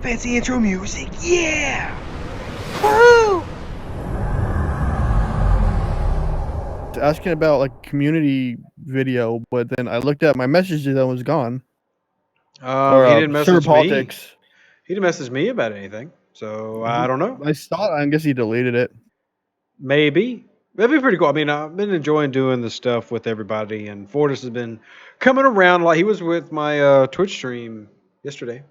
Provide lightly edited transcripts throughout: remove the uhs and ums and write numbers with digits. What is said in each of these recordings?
fancy intro music. Yeah! Woo! Asking about like community video, but then I looked at my messages and it was gone. He didn't message me. Politics. He didn't message me about anything, so I don't know. I saw it. I guess he deleted it. Maybe. That'd be pretty cool. I mean, I've been enjoying doing this stuff with everybody, and Fortis has been coming around. Like he was with my Twitch stream yesterday.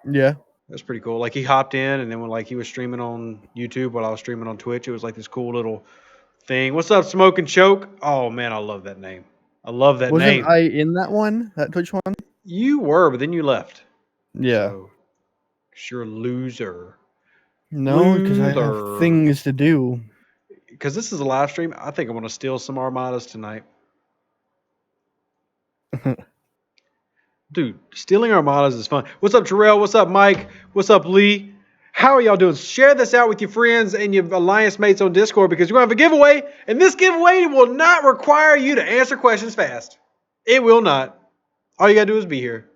Yeah. That's pretty cool. Like he hopped in, and then when like he was streaming on YouTube while I was streaming on Twitch, it was like this cool little thing. What's up, Smoke and Choke? Oh man, I love that name. I love that name. Wasn't I in that one? That Twitch one? You were, but then you left. Yeah. So, you're a loser. No, because I have things to do. Because this is a live stream, I think I'm going to steal some Armadas tonight. Dude, stealing Armadas is fun. What's up, Terrell? What's up, Mike? What's up, Lee? How are y'all doing? Share this out with your friends and your alliance mates on Discord because we're going to have a giveaway. And this giveaway will not require you to answer questions fast. It will not. All you got to do is be here.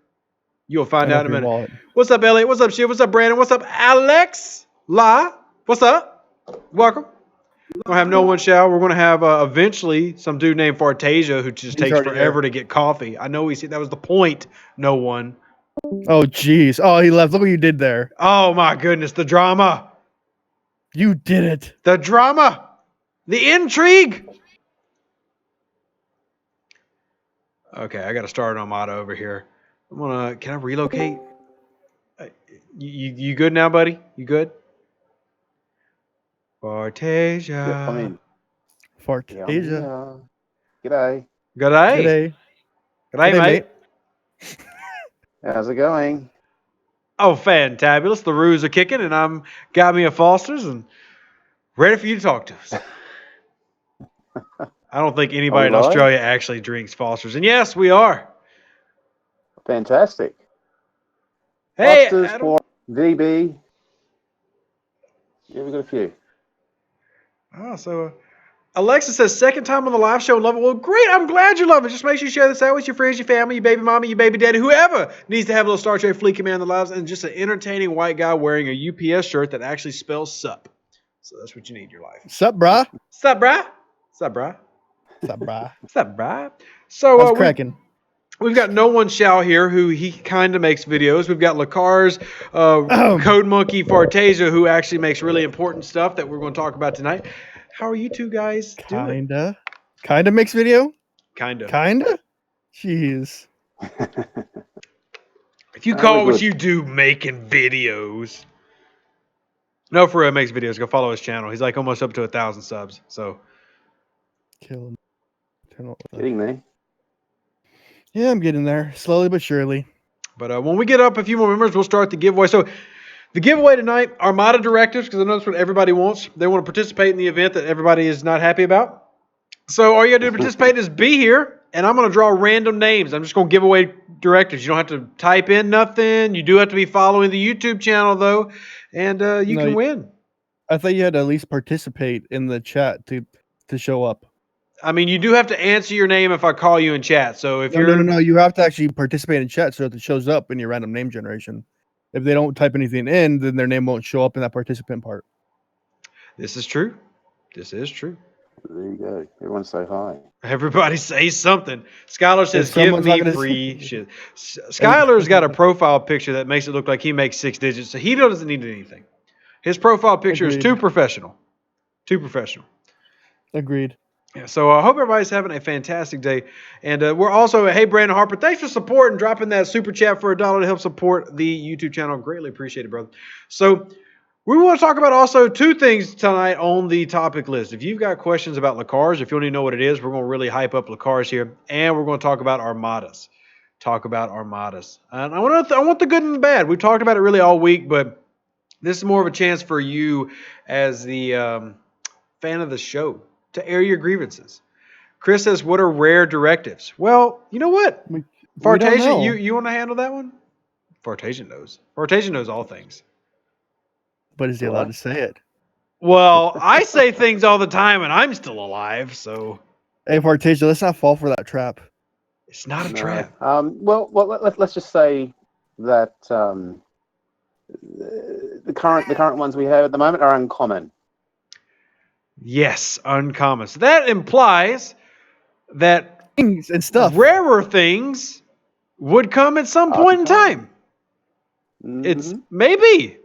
You'll find out in a minute. Wallet. What's up, Elliot? What's up, Shiv? What's up, Brandon? What's up, Alex? La? What's up? Welcome. We're going to have No One Shall. We're going to have eventually some dude named Fartasia who just takes forever to get coffee. I know that was the point, No One. Oh, jeez. Oh, he left. Look what you did there. Oh, my goodness. The drama. You did it. The drama. The intrigue. Okay, I got to start an Armada over here. Can I relocate? You good now, buddy? You good? Fartasia. Yeah, I mean, Fartasia. G'day. G'day. G'day, mate. How's it going? Oh, fantabulous. The roos are kicking, and I'm got me a Foster's and ready for you to talk to us. I don't think anybody in Australia actually drinks Foster's. And yes, we are. Fantastic. Hey, Foster's for DB. Yeah, we got a few. Oh, so Alexa says, second time on the live show, love it. Well, great. I'm glad you love it. Just make sure you share this out with your friends, your family, your baby mama, your baby daddy, whoever needs to have a little Star Trek Fleet Command in their lives, and just an entertaining white guy wearing a UPS shirt that actually spells sup. So that's what you need in your life. Sup, brah? Sup, brah? Sup, brah? Sup, brah? Sup, brah? So, cracking? We've got No One Shall here, who he kind of makes videos. We've got LCARS, Code Monkey, Fartasia, who actually makes really important stuff that we're going to talk about tonight. How are you two guys doing? Kinda makes video? Kinda. Jeez. If you call what you do making videos. No, for real, makes videos. Go follow his channel. He's like almost up to 1,000 subs. So. Kill him. Kidding me? Yeah, I'm getting there. Slowly but surely. But when we get up a few more members, we'll start the giveaway. So the giveaway tonight, Armada Directives, because I know that's what everybody wants. They want to participate in the event that everybody is not happy about. So all you got to do to participate is be here, and I'm going to draw random names. I'm just going to give away directives. You don't have to type in nothing. You do have to be following the YouTube channel, though, and you can win. I thought you had to at least participate in the chat to show up. I mean, you do have to answer your name if I call you in chat. So if you're no, you have to actually participate in chat so that it shows up in your random name generation. If they don't type anything in, then their name won't show up in that participant part. This is true. This is true. There you go. Everyone say hi. Everybody say something. Skylar says, give me free shit. Skylar's got a profile picture that makes it look like he makes 6 digits, so he doesn't need anything. His profile picture is too professional. Too professional. Agreed. Yeah, so I hope everybody's having a fantastic day. And we're also, hey, Brandon Harper, thanks for supporting, dropping that super chat for $1 to help support the YouTube channel. Greatly appreciate it, brother. So we want to talk about also 2 things tonight on the topic list. If you've got questions about LCARS, if you want to know what it is, we're going to really hype up LCARS here. And we're going to talk about Armadas. And I want the good and the bad. We've talked about it really all week, but this is more of a chance for you as the fan of the show to air your grievances. Chris says, what are rare directives? Well, you know what? Fartasia, you want to handle that one? Fartasia knows. Fartasia knows all things. But is he allowed to say it? Well, I say things all the time and I'm still alive, so. Hey, Fartasia, let's not fall for that trap. It's not a trap. Well, let's just say that the current ones we have at the moment are uncommon. Yes, uncommon. So that implies that Things and stuff. rarer things would come at some point in time. It's Mhm. maybe,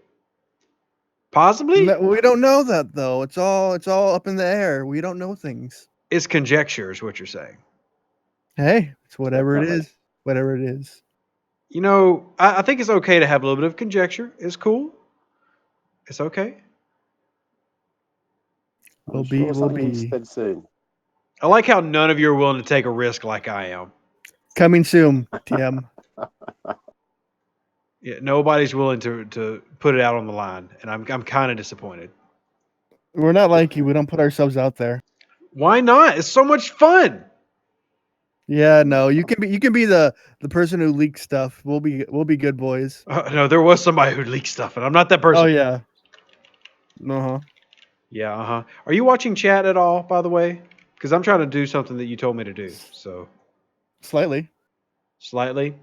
possibly. No, we don't know that though. It's all up in the air. We don't know things. It's conjecture, is what you're saying. Hey, it's whatever it Definitely. is. Whatever it is. You know, I think it's okay to have a little bit of conjecture. It's cool. It's okay. I'm We'll sure be. something will be said soon. I like how none of you are willing to take a risk like I am. Coming soon. TM. Yeah, nobody's willing to put it out on the line, and I'm kind of disappointed. We're not like you. We don't put ourselves out there. Why not? It's so much fun. Yeah, no. You can be the person who leaks stuff. We'll be good boys. No, there was somebody who leaked stuff, and I'm not that person. Oh yeah. Uh-huh. Yeah, Are you watching chat at all, by the way? Because I'm trying to do something that you told me to do. So Slightly. slightly.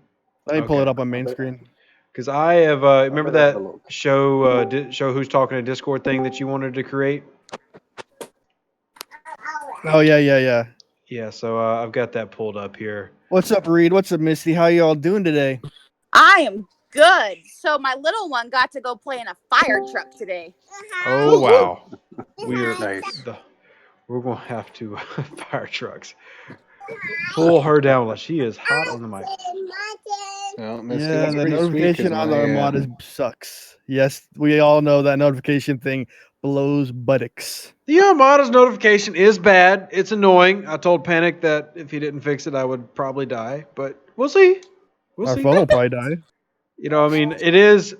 Let me pull Okay. it up on main screen. Because I have remember better have a that look. show Who's Talking to Discord thing that you wanted to create? Oh yeah. Yeah, so I've got that pulled up here. What's up, Reed? What's up, Misty? How y'all doing today? I am good. So my little one got to go play in a fire truck today. Oh wow, we're Nice. we're gonna have to fire trucks. Pull her down while she is hot on the mic. Well, Misty, Yeah, that's the pretty sweet. 'Cause notification on the my, Armada sucks. Yes, we all know that notification thing blows buttocks. The Armada's notification is bad. It's annoying. I told Panic that if he didn't fix it, I would probably die. But we'll see. We'll Our see. phone will probably die. You know, I mean, it is.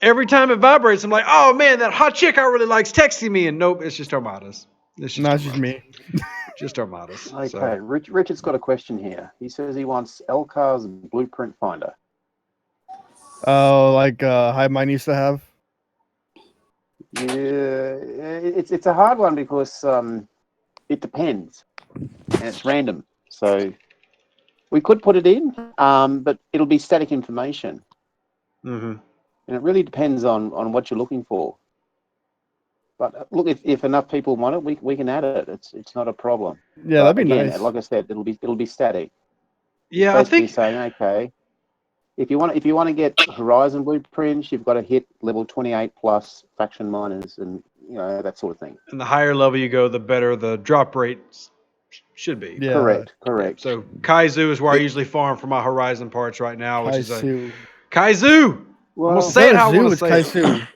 Every time it vibrates, I'm like, oh man, that hot chick I really likes texting me. And nope, it's just Armadas. It's just No, it's just Armadas. me. Just Armadas. Okay, So. Richard's got a question here. He says he wants LCARS blueprint finder. Oh, like Hive Mind used to have. Yeah, it's a hard one because it depends and it's random. So we could put it in, but it'll be static information, Mm-hmm. and it really depends on what you're looking for. But look, if enough people want it, we can add it. It's not a problem. Yeah, But that'd be again, nice. like I said, it'll be static. Yeah, It's I basically think. saying, okay, if you want to get Horizon blueprints, you've got to hit level 28 plus faction miners and that sort of thing. And the higher level you go, the better the drop rates should be. Yeah. Correct. So Kaizu is where I usually farm for my Horizon parts right now, which is a Kaisu. Kaizu. I'm Well, gonna say it how I Zoo, want it's to say it.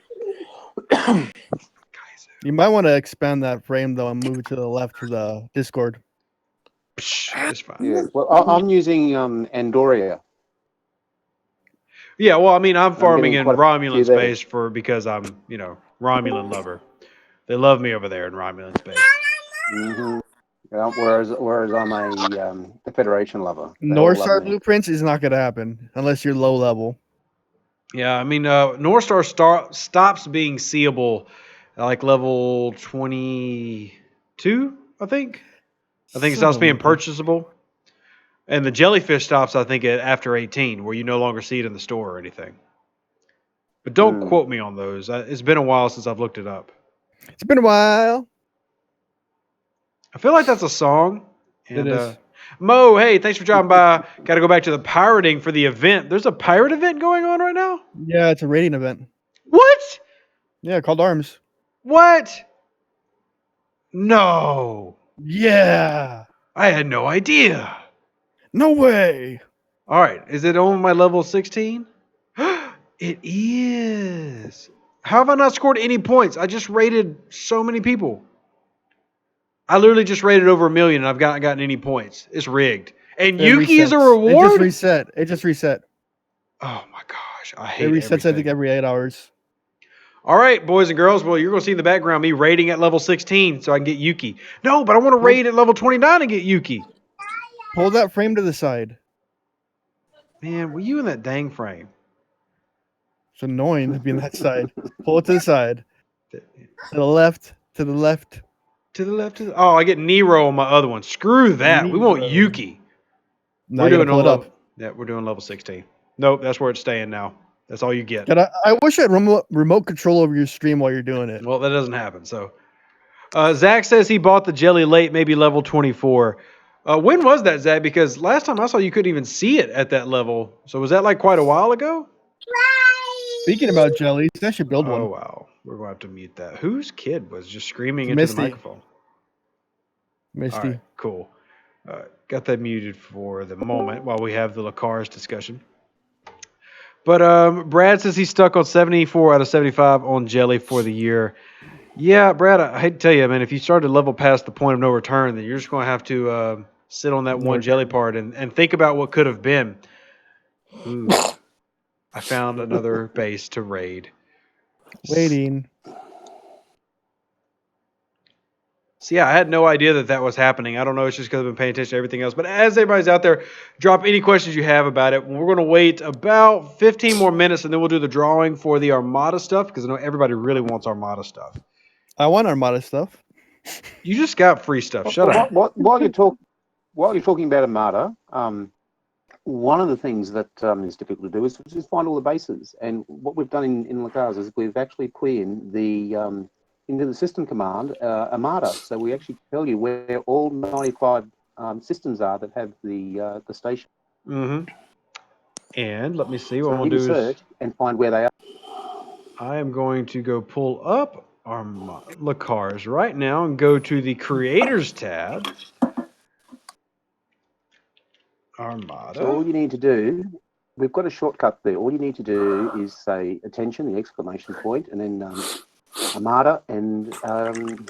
Kaisu. You might want to expand that frame though and move it to the left to the Discord. Psh, it's fine. yeah. Well, I'm using Andoria. Yeah, well, I mean, I'm farming getting in quite a Romulan few there. space because I'm, Romulan lover. They love me over there in Romulan space. Mm-hmm. Yeah, whereas I'm a Federation lover. They all North love Star me. blueprints is not gonna happen unless you're low level. Yeah, I mean, North Star stops being seeable at like level 22, I think. I think it stops being purchasable. And the jellyfish stops, I think, after 18, where you no longer see it in the store or anything. But don't quote me on those. It's been a while since I've looked it up. It's been a while. I feel like that's a song. And, It is. Mo, hey, thanks for dropping by. Got to go back to the pirating for the event. There's a pirate event going on right now? Yeah, it's a rating event. What? Yeah, called Arms. What? No. Yeah. I had no idea. No way. All right. Is it on my level 16? It is. How have I not scored any points? I just rated so many people. I literally just rated over 1 million and I've not gotten any points. It's rigged. And It Yuki is a resets. reward? It just reset. Oh my gosh. I It hate resets, everything. I think, every 8 hours. All right, boys and girls. Well, you're going to see in the background me raiding at level 16 so I can get Yuki. No, but I want to raid at level 29 and get Yuki. Pull that frame to the side. Man, were you in that dang frame? It's annoying to be on that side. Pull it to the side. To the left. To the left. To the left. Oh, I get Nero on my other one. Screw that. We want Nero. Yuki. Now We're you gotta doing pull it level. up. Yeah, we're doing level 16. Nope, that's where it's staying now. That's all you get. God, I wish I had remote control over your stream while you're doing it. Well, that doesn't happen. So, Zach says he bought the jelly late, maybe level 24. When was that, Zach? Because last time I saw you couldn't even see it at that level. So was that like quite a while ago? Speaking about jellies, I should build Oh, one. wow. We're going to have to mute that. Whose kid was just screaming It's into Misty. the microphone? Misty. All right, cool. Got that muted for the moment while we have the LCARS discussion. But Brad says he's stuck on 74 out of 75 on jelly for the year. Yeah, Brad, I hate to tell you, man, if you start to level past the point of no return, then you're just going to have to sit on that one jelly part and think about what could have been. Ooh, I found another base to raid. Waiting. So, yeah, I had no idea that was happening. I don't know. It's just because I've been paying attention to everything else. But as everybody's out there, drop any questions you have about it. We're going to wait about 15 more minutes, and then we'll do the drawing for the Armada stuff because I know everybody really wants Armada stuff. I want Armada stuff. You just got free stuff. Shut up. While you're talking about Armada, one of the things that is difficult to do is find all the bases. And what we've done in LCARS is we've actually put in the into the system command Armada. So we actually tell you where all 95 systems are that have the station. Mm-hmm. And let me see what So I'm you going to can do is search and find where they are. I am going to go pull up our LCARS right now and go to the Creators tab. Armada. So all you need to do, we've got a shortcut there. All you need to do is say attention, the exclamation point, and then Armada, and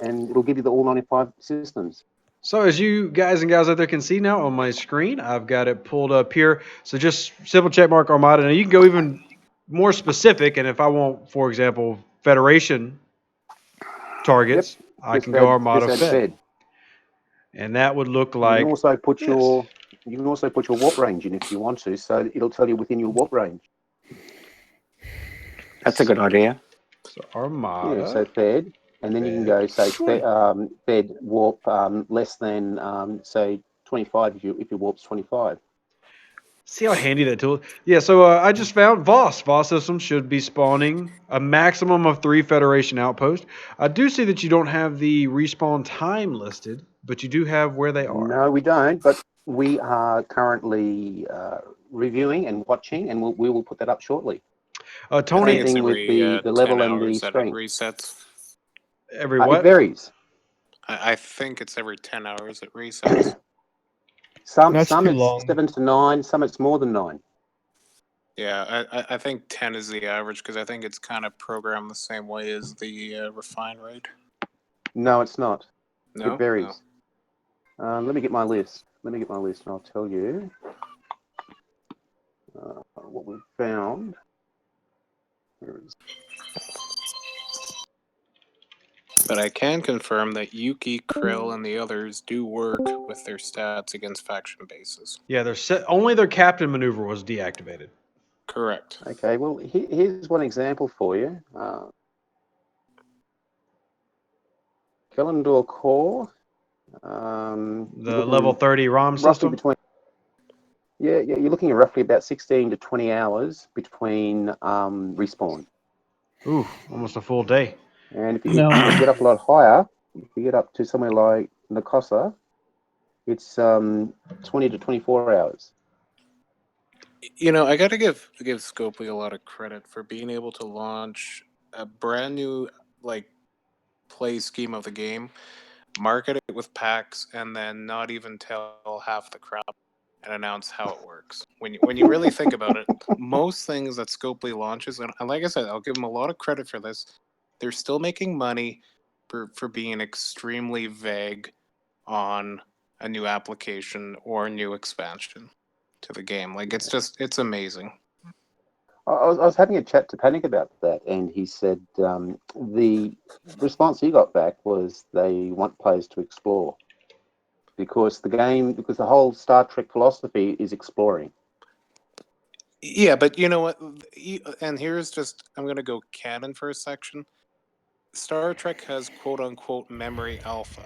it'll give you all 95 systems. So as you guys and gals out there can see now on my screen, I've got it pulled up here. So just simple check mark Armada. Now you can go even more specific, and if I want, for example, Federation targets, I can go Armada Fed. And that would look like you can also put this. your warp range in if you want to, so it'll tell you within your warp range. That's a good idea. So Armada. Yeah, so Fed, and then you can go say Fed warp less than say 25 if your warp's 25. See how handy that tool is? Yeah, so I just found VOS. VOS systems should be spawning a maximum of 3 Federation outposts. I do see that you don't have the respawn time listed, but you do have where they are. No, we don't, but we are currently reviewing and watching, and we will put that up shortly. Tony, Same thing with the level and the strength. Resets. Every what? It varies. I think it's every 10 hours it resets. Some That's too it's long. 7 to 9, some it's more than 9. Yeah, I think 10 is the average because I think it's kind of programmed the same way as the refine rate. No, it's not. No? It varies. Let me get my list. And I'll tell you what we've found. Here it is. But I can confirm that Yuki, Krill, and the others do work with their stats against faction bases. Yeah, only their captain maneuver was deactivated. Correct. Okay, well, here's one example for you. Kellandor Core. The level 30 ROM system? You're looking at roughly about 16 to 20 hours between respawn. Ooh, almost a full day. And if you get up a lot higher, if you get up to somewhere like Nicosia, it's 20 to 24 hours. You know, I got to give Scopely a lot of credit for being able to launch a brand new play scheme of the game, market it with packs, and then not even tell half the crowd and announce how it works. When you really think about it, most things that Scopely launches, and like I said, I'll give them a lot of credit for this, they're still making money for being extremely vague on a new application or a new expansion to the game. It's amazing. I was having a chat to Panic about that, and he said the response he got back was they want players to explore because the whole Star Trek philosophy is exploring. Yeah, but you know what? And I'm going to go canon for a section. Star Trek has quote-unquote Memory Alpha,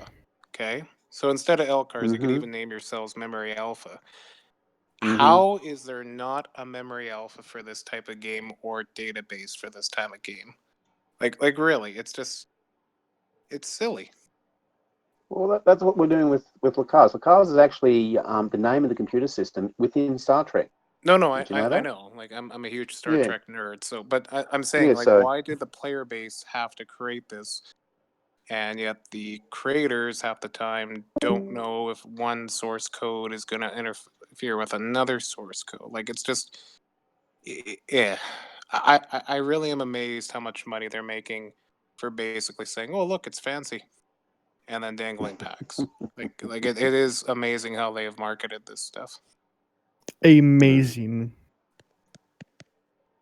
okay? So instead of LCARS, you could even name yourselves Memory Alpha. How is there not a memory alpha for this type of game or database for this type of game? Like really, it's silly. Well, that's what we're doing with LCARS. LCARS is actually the name of the computer system within Star Trek. No, Did you know I that? know. Like I'm a huge Star Yeah. Trek nerd. So, but I'm saying, Yeah, like, so why did the player base have to create this, and yet the creators half the time don't know if one source code is going to interfere with another source code? Like, it's just, yeah. I really am amazed how much money they're making for basically saying, "Oh, look, it's fancy," and then dangling packs. like it is amazing how they have marketed this stuff Amazing.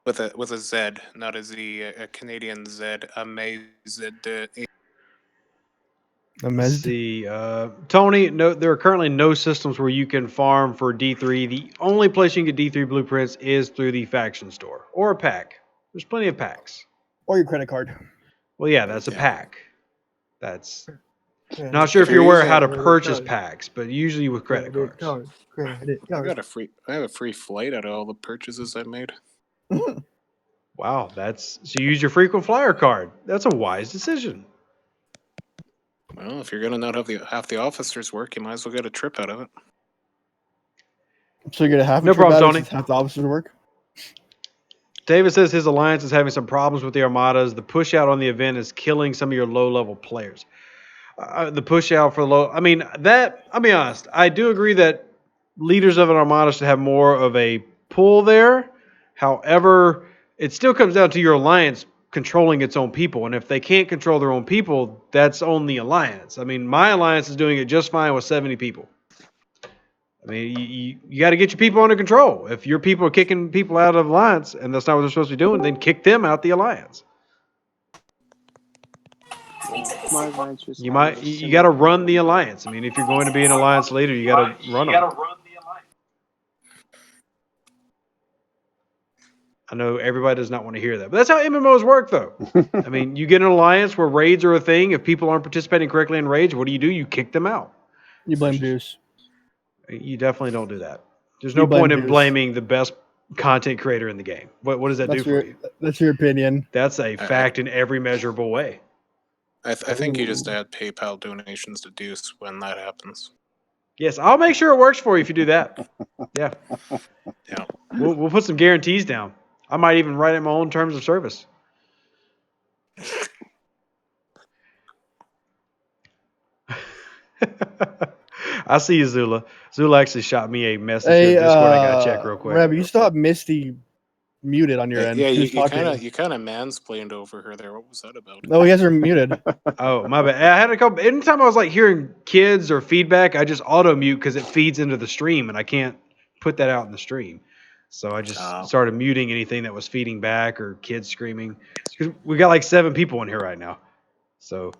with a Z, not a Z, a Canadian Z. Amazed. Let's see, Tony. No, there are currently no systems where you can farm for D3. The only place you can get D3 blueprints is through the faction store or a pack. There's plenty of packs. Or your credit card. Well, yeah, that's a Yeah. pack. That's Credit not sure if If you're you're aware how to using- purchase packs, but usually with credit cards. Credit I card. have a free flight out of all the purchases I made. Wow, so you use your frequent flyer card. That's a wise decision. Well, if you're gonna not have half the officers work, you might as well get a trip out of it. So you're gonna have No a trip problem, out Tony. since half the officers work. David says his alliance is having some problems with the armadas. The push out on the event is killing some of your low level players. The push out for low. I mean, I'll be honest. I do agree that leaders of an armada should have more of a pull there. However, it still comes down to your alliance controlling its own people. And if they can't control their own people, that's on the alliance. I mean, my alliance is doing it just fine with 70 people. I mean, you got to get your people under control. If your people are kicking people out of alliance and that's not what they're supposed to be doing, then kick them out the alliance. my alliance just You has might a you similar got to run the problem. alliance. I mean, if you're going to be an alliance leader, you got to run them. I know everybody does not want to hear that, but that's how MMOs work, though. I mean, you get an alliance where raids are a thing. If people aren't participating correctly in raids, what do? You kick them out. You blame Deuce. You definitely don't do that. There's You no blame point in Deuce. blaming the best content creator in the game. What does that do for you? That's your opinion. That's a fact in every measurable way. I think you just add PayPal donations to Deuce when that happens. Yes, I'll make sure it works for you if you do that. Yeah. Yeah. We'll put some guarantees down. I might even write in my own terms of service. I see you, Zula. Zula actually shot me a message in Discord. I gotta check real quick. Rabbi, you still have Misty muted on your end. Yeah, She was you talking. kind of mansplained over her there. What was that about? No, he has her muted. Oh, my bad. I had a couple. Anytime I was like hearing kids or feedback, I just auto mute because it feeds into the stream, and I can't put that out in the stream. So I just started muting anything that was feeding back or kids screaming. Because we got like 7 people in here right now. So,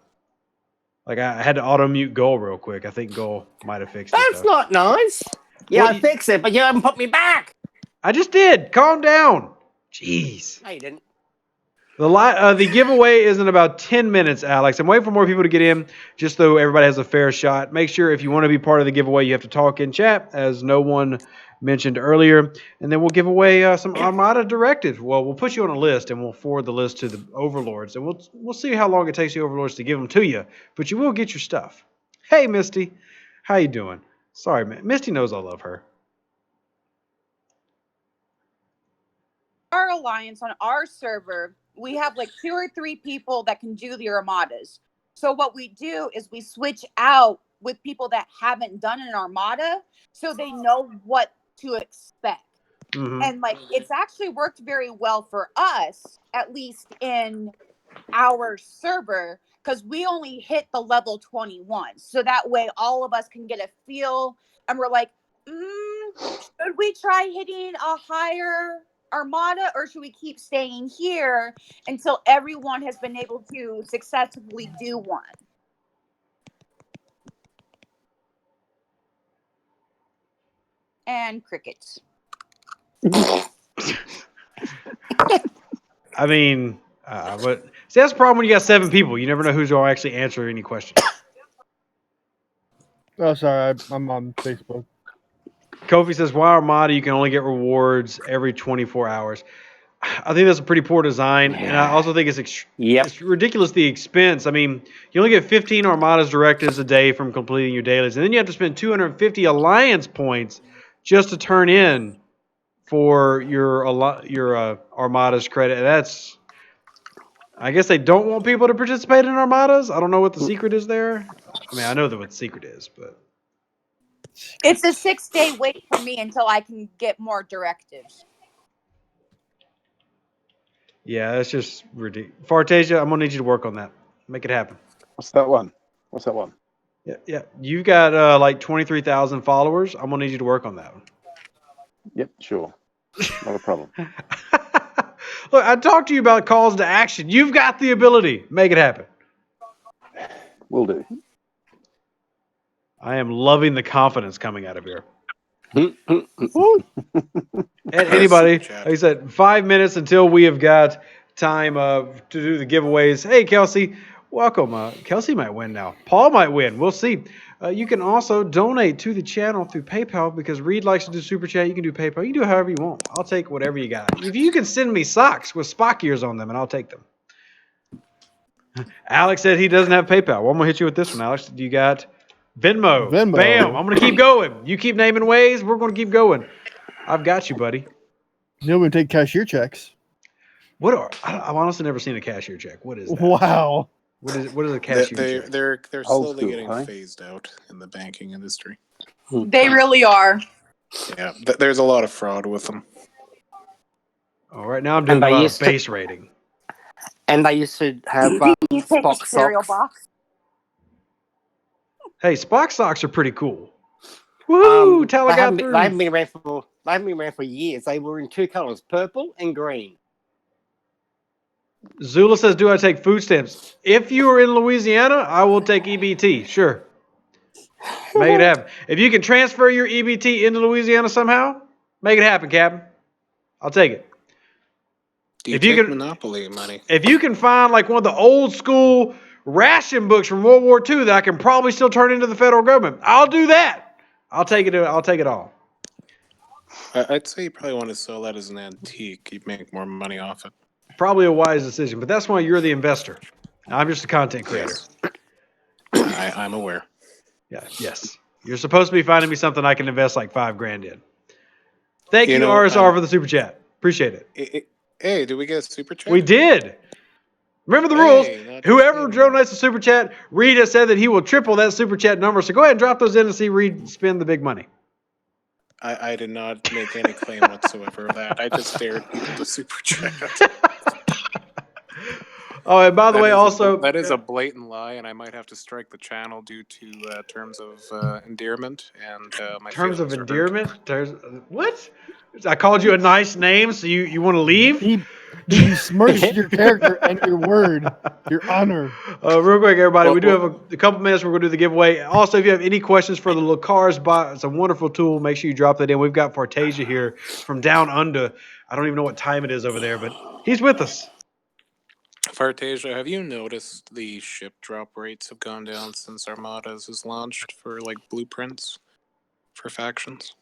like, I had to auto mute Goal real quick. I think Goal might have fixed it. That's not nice. Yeah, Well, I fixed it, but you haven't put me back. I just did. Calm down. Jeez. No, you didn't. The giveaway is in about 10 minutes, Alex. I'm waiting for more people to get in, just so everybody has a fair shot. Make sure if you want to be part of the giveaway, you have to talk in chat, as no one mentioned earlier. And then we'll give away some Armada Directives. Well, we'll put you on a list, and we'll forward the list to the overlords. And we'll see how long it takes the overlords to give them to you. But you will get your stuff. Hey, Misty. How you doing? Sorry, man. Misty knows I love her. Our alliance on our server, we have like 2 or 3 people that can do the armadas. So what we do is we switch out with people that haven't done an armada so they know what to expect. Mm-hmm. And like it's actually worked very well for us, at least in our server, because we only hit the level 21. So that way all of us can get a feel and we're like, should we try hitting a higher armada or should we keep staying here until everyone has been able to successfully do one? And crickets. I mean, but see, that's the problem when you got 7 people. You never know who's going to actually answer any questions. Oh, sorry. I'm on Facebook. Kofi says, "Why Armada? You can only get rewards every 24 hours." I think that's a pretty poor design, and I also think it's ridiculous the expense. I mean, you only get 15 Armada's directives a day from completing your dailies, and then you have to spend 250 Alliance points just to turn in for your Armada's credit. That's, I guess they don't want people to participate in Armadas. I don't know what the secret is there. I mean, I know what the secret is, but It's a 6-day wait for me until I can get more directives. yeah, that's just ridiculous. Fartasia, I'm gonna need you to work on that. Make it happen. What's that one? Yeah. You've got like 23,000 followers. I'm gonna need you to work on that one. Yep, sure. Not a problem. Look, I talked to you about calls to action. You've got the ability. Make it happen. Will do. I am loving the confidence coming out of here. Hmm. And anybody, like I said, 5 minutes until we have got time to do the giveaways. Hey, Kelsey, welcome. Kelsey might win now. Paul might win. We'll see. You can also donate to the channel through PayPal because Reed likes to do Super Chat. You can do PayPal. You can do however you want. I'll take whatever you got. If you can send me socks with Spock ears on them, and I'll take them. Alex said he doesn't have PayPal. Well, I'm going to hit you with this one, Alex. You got Venmo. Bam. I'm going to keep going. You keep naming ways. We're going to keep going. I've got you, buddy. No one take cashier checks. I've honestly never seen a cashier check. What is that? Wow. What is a cashier check? They're Old slowly school, getting huh? phased out in the banking industry. They really are. Yeah, there's a lot of fraud with them. All right, now I'm doing a lot of base rating. And they used to have You take a Spock cereal socks. box. Hey, Spock socks are pretty cool. Woo! They haven't been Telegathers. around for years. They were in two colors, purple and green. Zula says, "Do I take food stamps? If you are in Louisiana, I will take EBT. Sure, make it happen. If you can transfer your EBT into Louisiana somehow, make it happen, Captain. I'll take it. Do you If you take can- Monopoly money? If you can find like one of the old school ration books from World War II that I can probably still turn into the federal government, I'll do that. I'll take it. I'll take it all. I'd say you probably want to sell that as an antique. You'd make more money off it. Probably a wise decision, but that's why you're the investor. I'm just a content creator. Yes. I'm aware. Yeah. Yes. You're supposed to be finding me something I can invest like $5,000 in. Thank you, You know, RSR, for the super chat. Appreciate it. Hey, did we get a super chat? We did. Remember the rules. Whoever donates a super chat, Reed has said that he will triple that super chat number. So go ahead and drop those in and see Reed spend the big money. I did not make any claim whatsoever of that. I just dared people to super chat. Oh, and by the way, also that is a blatant lie, and I might have to strike the channel due to terms of endearment and my terms of feelings are hurt. endearment. What? I called you a nice name, so you want to leave? He besmirched your character and your word, your honor. Real quick, everybody, we do have a couple minutes. We're going to do the giveaway. Also, if you have any questions for the LCARS bot, it's a wonderful tool. Make sure you drop that in. We've got Fartasia here from down under. I don't even know what time it is over there, but he's with us. Fartasia, have you noticed the ship drop rates have gone down since Armadas has launched for like blueprints for factions?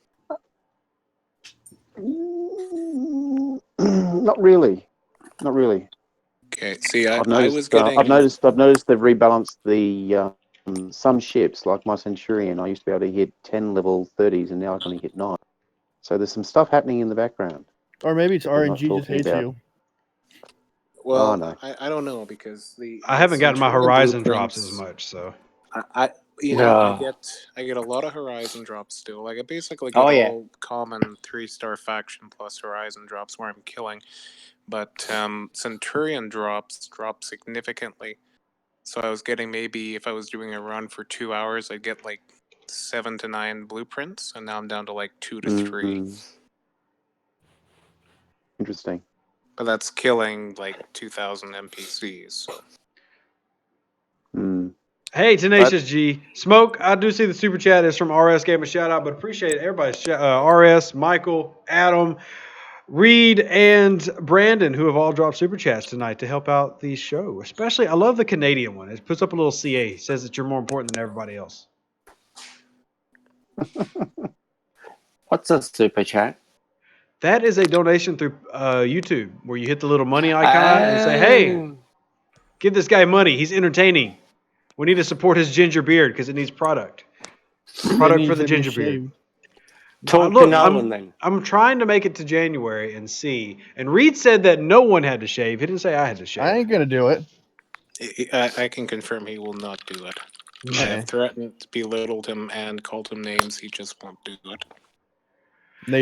Not really. Okay, see, I've noticed they've rebalanced the some ships like my Centurion. I used to be able to hit 10 level 30s, and now I can only hit 9. So there's some stuff happening in the background. Or maybe it's I'm not RNG just talking hates about. you. Well, Oh, no. I don't know because I haven't gotten my Centurion Horizon drops blueprints- as much, so I get a lot of Horizon drops still. Like I basically get all common 3-star faction plus Horizon drops where I'm killing, but Centurion drops drop significantly. So I was getting maybe if I was doing a run for 2 hours, I'd get like 7 to 9 blueprints, and now I'm down to like 2 to 3. Interesting. But that's killing like 2,000 NPCs. So. Hey, Tenacious G. Smoke, I do see the super chat is from RS. Gave him a shout out, but appreciate it. Everybody's RS, Michael, Adam, Reed, and Brandon, who have all dropped super chats tonight to help out the show. Especially, I love the Canadian one. It puts up a little CA. Says that you're more important than everybody else. What's a super chat? That is a donation through YouTube where you hit the little money icon and say, hey, give this guy money. He's entertaining. We need to support his ginger beard because it needs product. Product for the ginger beard. Talk Look, to Nolan then. I'm trying to make it to January and see. And Reed said that no one had to shave. He didn't say I had to shave. I ain't gonna do it. I can confirm he will not do it. I have threatened, belittled him, and called him names. He just won't do it.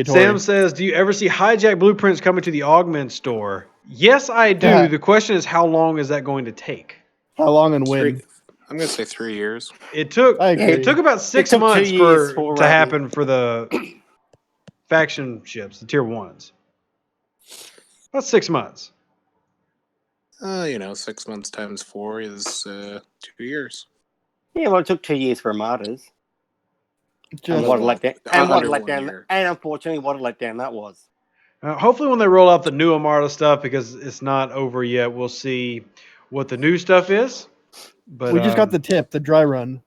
Sam says, do you ever see hijack blueprints coming to the Augment store? Yes, I do. The question is, how long is that going to take? How long and when? I'm going to say 3 years. It took about 6 months to happen for the faction ships, the tier 1s. About 6 months. 6 months times 4 is 2 years. Yeah, well, it took 2 years for Armadas. And unfortunately, what a letdown that was. Hopefully when they roll out the new Armada stuff, because it's not over yet, we'll see what the new stuff is. But we just got the tip, the dry run.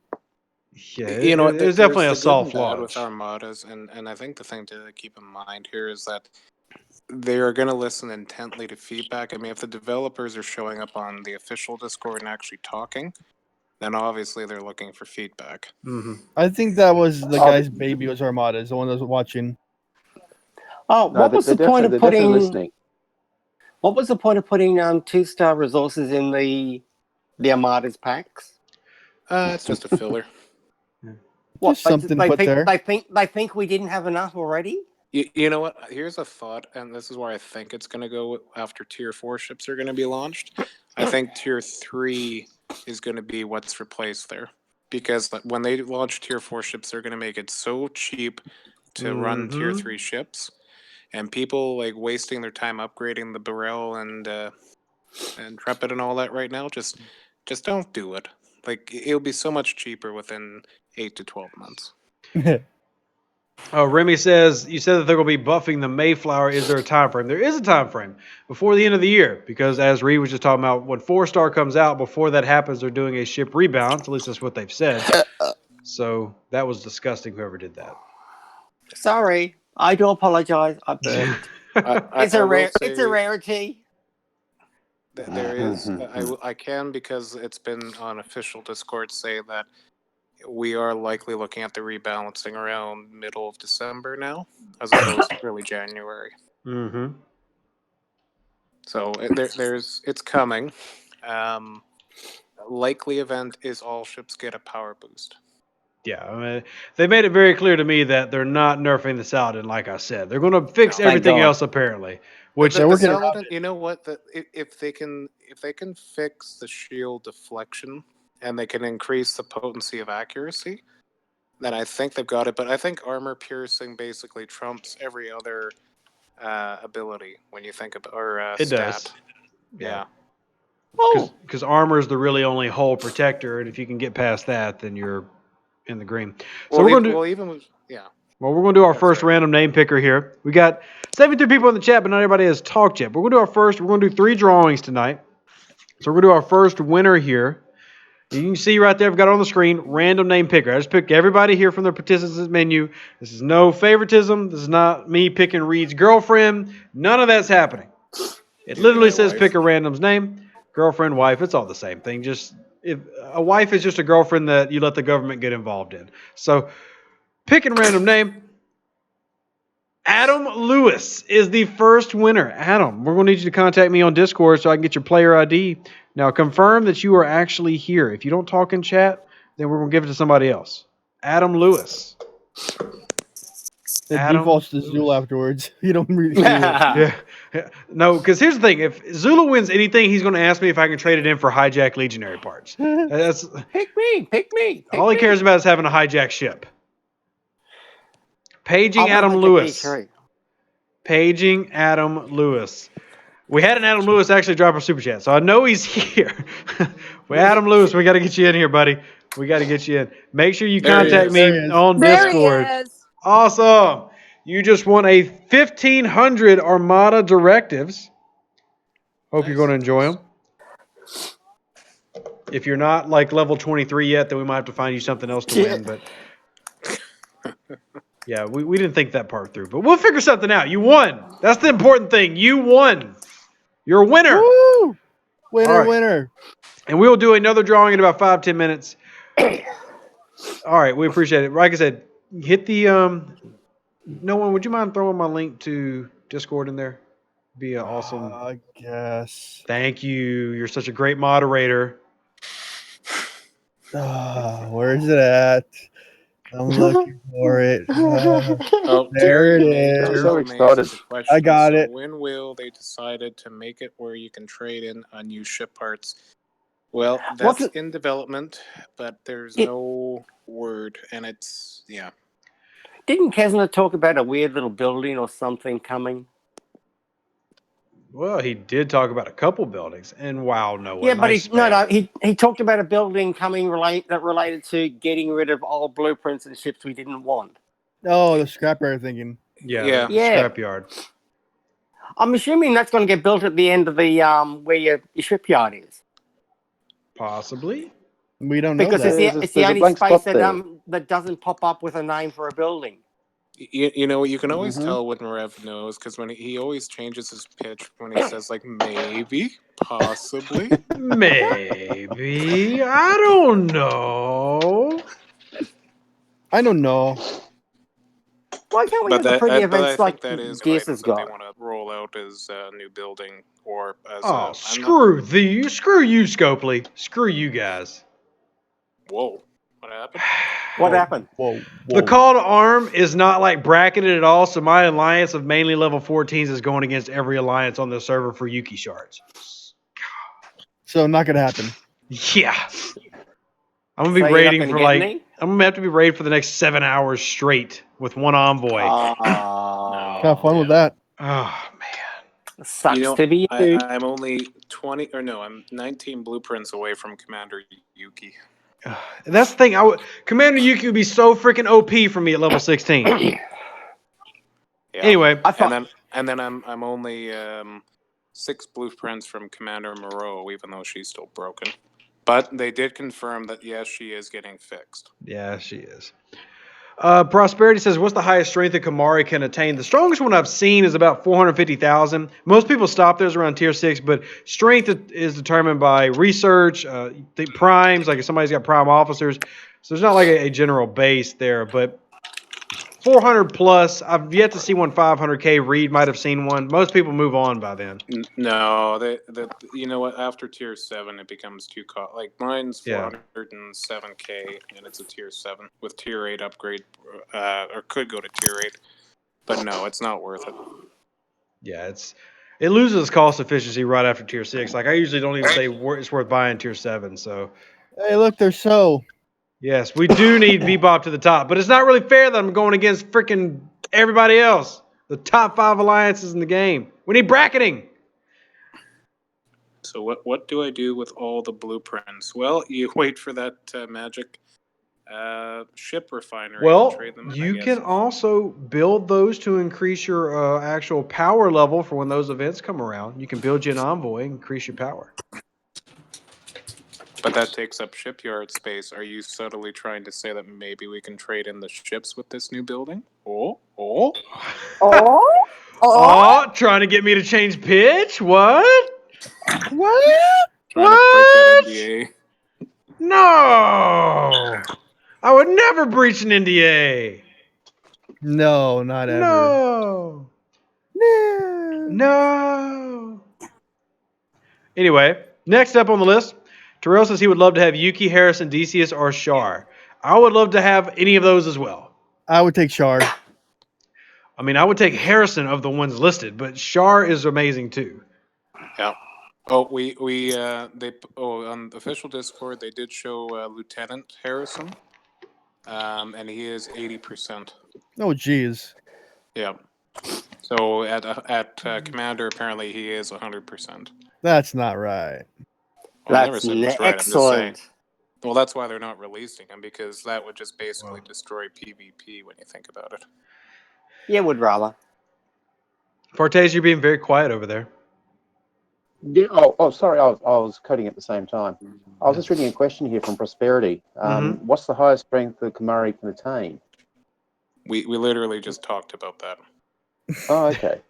Yeah, it was definitely a soft launch with Armadas, and I think the thing to keep in mind here is that they are going to listen intently to feedback. I mean, if the developers are showing up on the official Discord and actually talking, then obviously they're looking for feedback. Mm-hmm. I think that was the guy's baby was Armadas, the one that was watching. Oh, what was the point of putting? What was the point of putting 2-star resources in the Armadas packs? It's just a filler. What, just something put there. They think we didn't have enough already. You know what? Here's a thought, and this is where I think it's going to go after Tier 4 ships are going to be launched. I think Tier 3 is going to be what's replaced there. Because when they launch Tier 4 ships, they're going to make it so cheap to run Tier 3 ships. And people wasting their time upgrading the Burrell and Intrepid and all that right now, just don't do it. It'll be so much cheaper within 8 to 12 months. Oh, Remy says, you said that they're going to be buffing the Mayflower. Is there a time frame? There is a time frame before the end of the year, because as Reed was just talking about, when 4-star comes out, before that happens, they're doing a ship rebalance. At least that's what they've said. So that was disgusting, whoever did that. Sorry, I do apologize. I burped. It's a rarity. There is. I can, because it's been on official Discord, say that we are likely looking at the rebalancing around middle of December now, as opposed to early January. Mm-hmm. So it's coming. Likely event is all ships get a power boost. Yeah, I mean, they made it very clear to me that they're not nerfing the Saladin. Like I said, they're going to fix everything else apparently. Which the Saladin, you know what? If they can fix the shield deflection and they can increase the potency of accuracy, then I think they've got it. But I think armor piercing basically trumps every other ability when you think about it stat. does. Yeah. Because armor is the really only hull protector, and if you can get past that, then you're in the green. So we're going to we're going to do our first random name picker here. We got 73 people in the chat, but not everybody has talked yet. But we're going to do our first. We're going to do 3 drawings tonight. So we're going to do our first winner here. You can see right there, I've got it on the screen, random name picker. I just picked everybody here from their participants menu. This is no favoritism. This is not me picking Reed's girlfriend. None of that's happening. It literally says pick a random's name. Girlfriend, wife, it's all the same thing. Just if a wife is just a girlfriend that you let the government get involved in. So pick a random name. Adam Lewis is the first winner. Adam, we're going to need you to contact me on Discord so I can get your player ID. Now, confirm that you are actually here. If you don't talk in chat, then we're going to give it to somebody else. Adam Lewis. It defaults to Zulu afterwards. You don't really see it. Yeah. No, because here's the thing. If Zulu wins anything, he's going to ask me if I can trade it in for hijack legionary parts. That's Pick me. All he cares about is having a hijack ship. Paging Adam Lewis. Paging Adam Lewis. We had an Adam Lewis actually drop a super chat, so I know he's here. Adam Lewis, we got to get you in here, buddy. We got to get you in. Make sure you contact me on Discord. There he is. Awesome. You just won a 1,500 Armada Directives. Hope you're going to enjoy them. If you're not level 23 yet, then we might have to find you something else to win. But Yeah, we didn't think that part through, but we'll figure something out. You won. That's the important thing. You won. You're a winner. Woo! Winner, All right. winner. And we'll do another drawing in about 5-10 minutes. All right, we appreciate it. Like I said, hit the no one. Would you mind throwing my link to Discord in there? Be an awesome. I guess. Thank you. You're such a great moderator. Where is it at? I'm looking for it. Oh, There it Terry is. I'm so Mays excited. has a question. I got it. When will they decided to make it where you can trade in unused ship parts? Well, that's in development, but there's no word, and it's Didn't Kesner talk about a weird little building or something coming? Well, he did talk about a couple buildings, and wow, Noah, Yeah, but nice spam. he talked about a building coming related to getting rid of old blueprints and ships we didn't want. Oh, the scrapyard thinking. Yeah. Scrapyard. I'm assuming that's going to get built at the end of the where your shipyard is. Possibly. We don't know Because that. it's the only space that doesn't pop up with a name for a building. You know, you can always tell when Rev knows, because when he always changes his pitch when he says, like, maybe, possibly. Maybe. I don't know. Why can't we have the pretty events like Gears has got? They want to roll out as a new building or as screw you, Scopely. Screw you guys. Whoa. What happened? What happened? Whoa. The call to arm is not like bracketed at all, so my alliance of mainly level 14s is going against every alliance on the server for Yuki shards. So not gonna happen. Yeah. I'm gonna be raiding for I'm gonna have to be raiding for the next 7 hours straight with one envoy. Have fun with that. Oh man. Sucks to be you. I'm only 19 blueprints away from Commander Yuki. That's the thing. Commander Yuki would be so freaking OP for me at level 16. Anyway, and then I'm only 6 blueprints from Commander Moreau, even though she's still broken. But they did confirm that yes, she is getting fixed. Yeah, she is. Prosperity says, what's the highest strength that Kamari can attain? The strongest one I've seen is about 450,000. Most people stop theirs around tier 6, but strength is determined by research, the primes, like if somebody's got prime officers. So there's not like a general base there, but 400 plus. I've yet to see one 500k. Reed might have seen one. Most people move on by then. No, you know what? After tier 7, it becomes too like mine's 407k, and it's a tier 7 with tier 8 upgrade, or could go to tier 8. But no, it's not worth it. Yeah, it loses cost efficiency right after tier 6. Like I usually don't even say it's worth buying tier 7. So, hey, look, they're so. Yes, we do need Bebop to the top, but it's not really fair that I'm going against freaking everybody else. The top 5 alliances in the game. We need bracketing. So what do I do with all the blueprints? Well, you wait for that magic ship refinery to trade them in, you can also build those to increase your actual power level for when those events come around. You can build you an envoy and increase your power. But that takes up shipyard space. Are you subtly trying to say that maybe we can trade in the ships with this new building? Trying to get me to change pitch? What? Trying to break that NDA. No! I would never breach an NDA. No, not ever. No. Anyway, next up on the list, Terrell says he would love to have Yuki, Harrison, Decius, or Shar. I would love to have any of those as well. I would take Shar. I mean, I would take Harrison of the ones listed, but Shar is amazing too. Yeah. Oh, on the official Discord they did show Lieutenant Harrison, and he is 80%. Oh, geez. Yeah. So at Commander, apparently he is 100%. That's not right. Well, I never said it was right. I'm just saying. Well, that's why they're not releasing him, because that would just basically destroy PvP when you think about it. Yeah, would rather. Fortes, you're being very quiet over there. Yeah. Oh, sorry. I was coding at the same time. I was just reading a question here from Prosperity. What's the highest strength that Kamari can attain? We literally just talked about that. Oh, okay.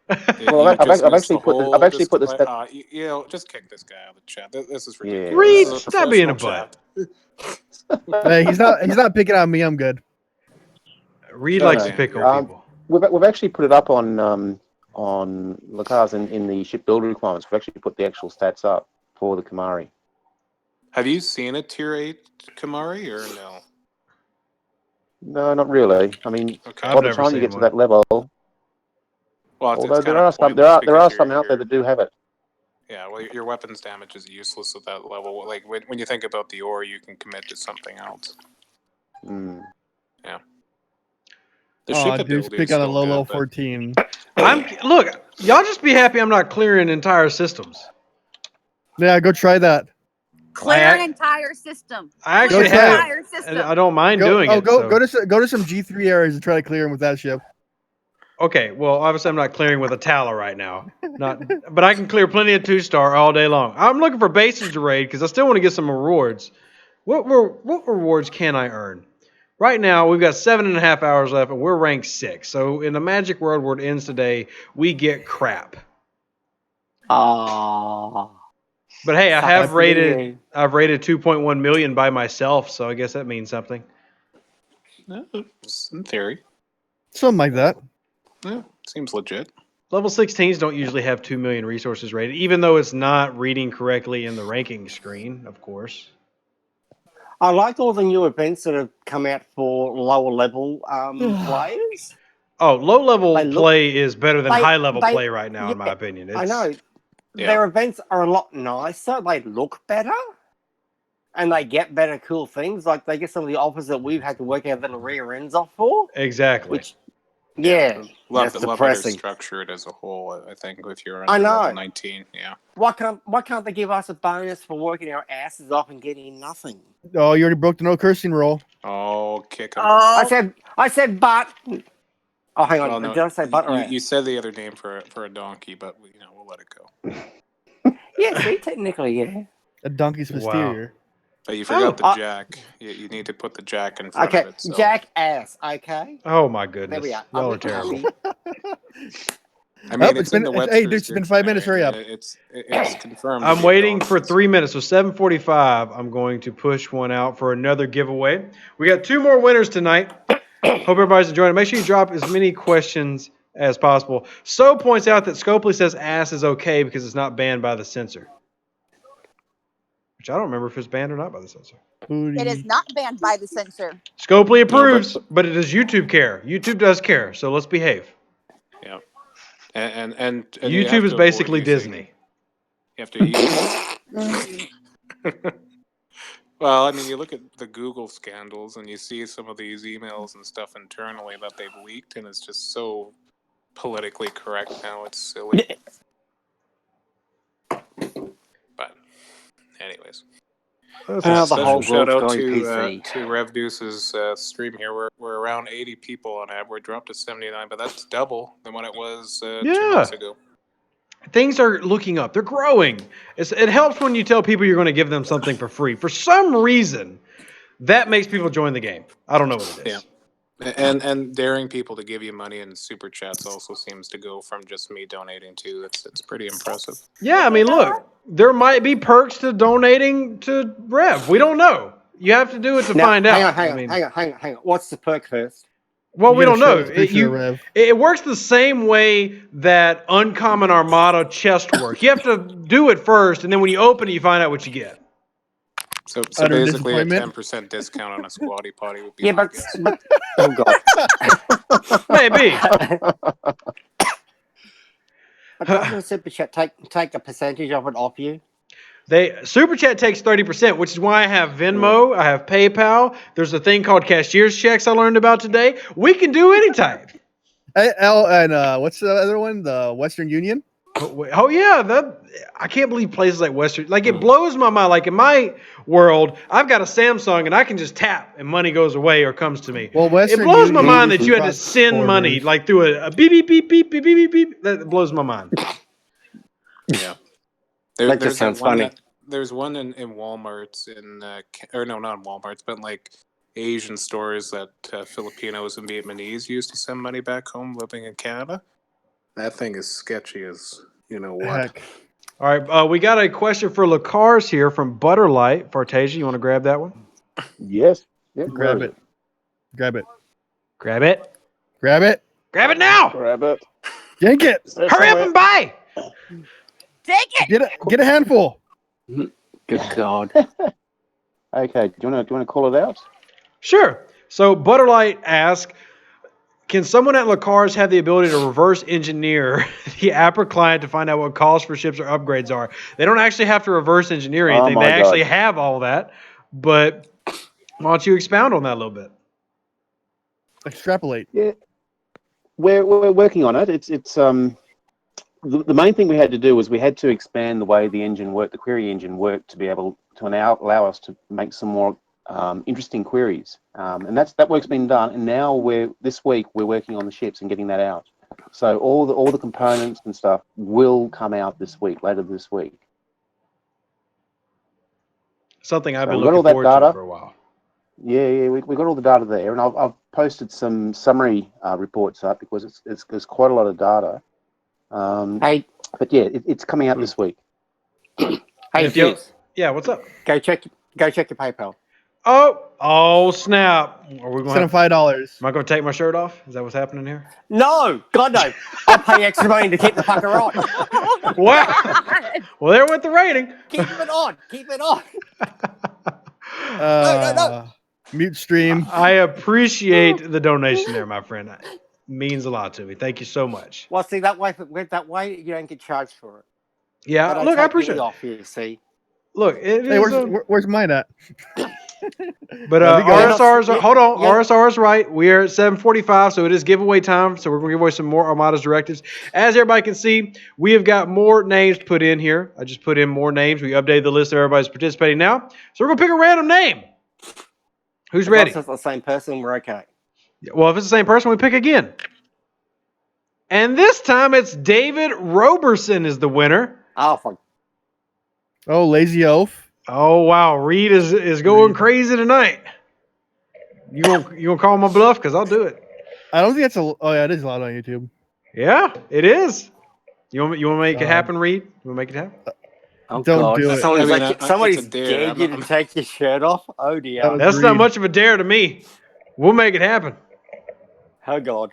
You Well, I've just missed actually the put the whole stat. you know, just kick this guy out of the chat. This is ridiculous. Yeah. Reed, This is a stop being a professional butt. chat. Hey, he's not picking on me. I'm good. Reed No, likes no. to pick on people. We've actually put it up on LCARS in the shipbuilder requirements. We've actually put the actual stats up for the Kamari. Have you seen a tier 8 Kamari or no? No, not really. I mean, Okay. I've by the never time you seen get to one. that level, Well, although it's kind there of are some, pointless there are because some out there that do have it. yeah, well, your weapons damage is useless at that level. Like when you think about the ore, you can commit to something else. Mm. Yeah. The Oh, ship Deuce, ability pick is on a still low good, but 14. Look, y'all just be happy I'm not clearing entire systems. Yeah, go try that. Clear I- an entire system. I Clear actually an have. entire system. I don't mind Go, doing it. go, so. go to some G3 areas and try to clear them with that ship. Okay, well, obviously I'm not clearing with a Tala right now. But I can clear plenty of 2-star all day long. I'm looking for bases to raid because I still want to get some rewards. What rewards can I earn? Right now, we've got 7.5 hours left, and we're ranked 6. So in the Magic World where it ends today, we get crap. Ah. But hey, I Suck have it, rated. yeah. I've rated 2.1 million by myself, so I guess that means something. in theory, Something like that. yeah, seems legit. Level 16s don't usually have 2 million resources rated, even though it's not reading correctly in the ranking screen, of course. I like all the new events that have come out for lower level players. Oh, low level They look- play is better than they- high level they- play right now, in my yeah, opinion. I know. Yeah. Their events are a lot nicer. They look better. And they get better cool things. Like they get some of the offers that we've had to work out little rear ends off for. Exactly. Which, yeah, Love that's better depressing. structured as a whole. I think if you're I under know. level 19, yeah. Why can't they give us a bonus for working our asses off and getting nothing? Oh, you already broke the no cursing rule. Oh, kick him. Oh, I said but. Oh, hang on. Well, no, Did I say but or ass? you said the other name for a donkey, but we'll let it go. Yeah, see, technically, yeah. A donkey's posterior. But you forgot the Oh, jack. You need to put the jack in front Okay, of it. So. jackass. Okay. Oh my There goodness. we are. Y'all Are are we terrible. happy? I mean, Oh, it's in the Webster's hey, dude, it's been 5 minutes. Hurry up. It's confirmed. to I'm be a waiting donkey, for so- 3 minutes. So 7:45, I'm going to push one out for another giveaway. We got 2 more winners tonight. Hope everybody's enjoying it. Make sure you drop as many questions as possible. So points out that Scopely says ass is okay because it's not banned by the censor. Which I don't remember if it's banned or not by the censor. it is not banned by the censor. Scopely approves, but it does YouTube care. YouTube does care, so let's behave. Yeah, and you have YouTube is to avoid basically using- Disney. You have to use. Well, I mean, you look at the Google scandals and you see some of these emails and stuff internally that they've leaked, and it's just so politically correct now. It's silly. But, anyways. The whole Special shout world's out going to PC. Rev Deuce's stream here. We're around 80 people on average. We're dropped to 79, but that's double than what it was 2 months ago. Things are looking up. They're growing. It helps when you tell people you're going to give them something for free. For some reason, that makes people join the game. I don't know what it is. Yeah. And daring people to give you money in super chats also seems to go from just me donating to it's pretty impressive. Yeah, I mean, look, there might be perks to donating to Rev. We don't know. You have to do it to find out. Hang on. What's the perk first? Well, we don't know. Rev. It works the same way that Uncommon Armada chest works. You have to do it first, and then when you open it, you find out what you get. So Utter basically a disappointment. 10% discount on a squatty potty would be Yeah, my but, guess. but oh god. Maybe. But doesn't Super Chat take a percentage of it off you? Super Chat takes 30%, which is why I have Venmo, I have PayPal. There's a thing called cashier's checks I learned about today. We can do any type. And what's the other one? The Western Union? Oh yeah, I can't believe places like Western, like it blows my mind. Like in my world, I've got a Samsung and I can just tap and money goes away or comes to me. Well, Western it blows my Union mind that you had to cross send money borders. like through a beep beep beep beep beep beep beep beep. That blows my mind. Yeah. That just sounds funny. There's one in Walmart's or no, not in Walmart's, but like Asian stories that Filipinos and Vietnamese use to send money back home living in Canada. That thing is sketchy as you know what. Heck. All right, we got a question for LCARS here from Butterlight. Fartasia, you want to grab that one? Yes. Yep, Grab it. Grab it. Grab it. Grab it. Grab it now. Grab it. Yank it. Hurry up and buy. Take it. Get a handful. Good God. Okay. Do you want to call it out? Sure. So Butterlight asks, can someone at LCARS have the ability to reverse engineer the Apple client to find out what costs for ships or upgrades are? They don't actually have to reverse engineer anything. Oh my They actually God. have all that. But why don't you expound on that a little bit? Extrapolate. Yeah. We're working on it. It's the main thing we had to do was we had to expand the way the engine worked, the query engine worked, to be able to allow us to make some more interesting queries. And that work's been done. And now this week we're working on the ships and getting that out. So all the components and stuff will come out later this week. Something I've So been we've got looking all that forward to data. for a while. Yeah, we got all the data there, and I've posted some summary reports up because there's quite a lot of data. Hey, But yeah, it's coming out this week. hey, Juice. Yeah, what's up? Go check your PayPal. Oh, snap. Are we Send going him $5. Am I going to take my shirt off? Is that what's happening here? No, God no. I'll pay extra money to keep the fucker on. Wow. Well, there went the rating. Keep it on. Keep it on. No. Mute stream. I appreciate the donation there, my friend. It means a lot to me. Thank you so much. Well, see, that way you don't get charged for it. Yeah, But look, I take appreciate me it. off here, see. Look, it Hey, is. where's mine at? But There we go. RSR's hold on. Yeah. RSR is right. We are at 7:45, so it is giveaway time. So we're going to give away some more Armada's directives. As everybody can see, we have got more names put in here. I just put in more names. We updated the list of everybody's participating now. So we're going to pick a random name. Who's As ready? long as it's the same person, we're okay. Well, if it's the same person, we pick again. And this time it's David Roberson is the winner. Oh, fuck. Oh, lazy oaf. Oh wow, Reed is going crazy tonight. You gonna call my bluff? Because I'll do it. I don't think that's oh yeah, it is allowed on YouTube. Yeah, it is. You want to make it happen, Reed? You want to make it happen? Oh, Don't God. do it. Somebody's it's a dare. dared you to take your shirt off? Oh, dear. Oh, That's not Reed. much of a dare to me. We'll make it happen. Oh, God.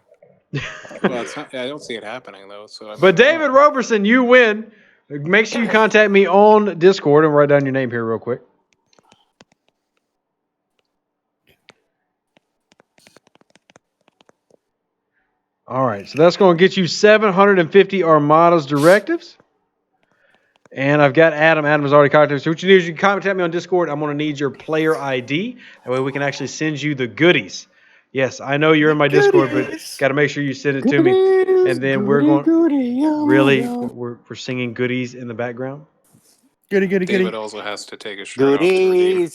Well, it's not, I don't see it happening though. So. I mean, But David Roberson, you win. Make sure you contact me on Discord and write down your name here real quick. All right, so that's going to get you 750 Armada's directives. And I've got Adam. Adam has already contacted me. So what you need is you can contact me on Discord. I'm going to need your player ID. That way we can actually send you the goodies. Yes, I know you're in my Discord, but got to make sure you send it to me. And then we're singing goodies in the background. David also has to take a shirt off to redeem.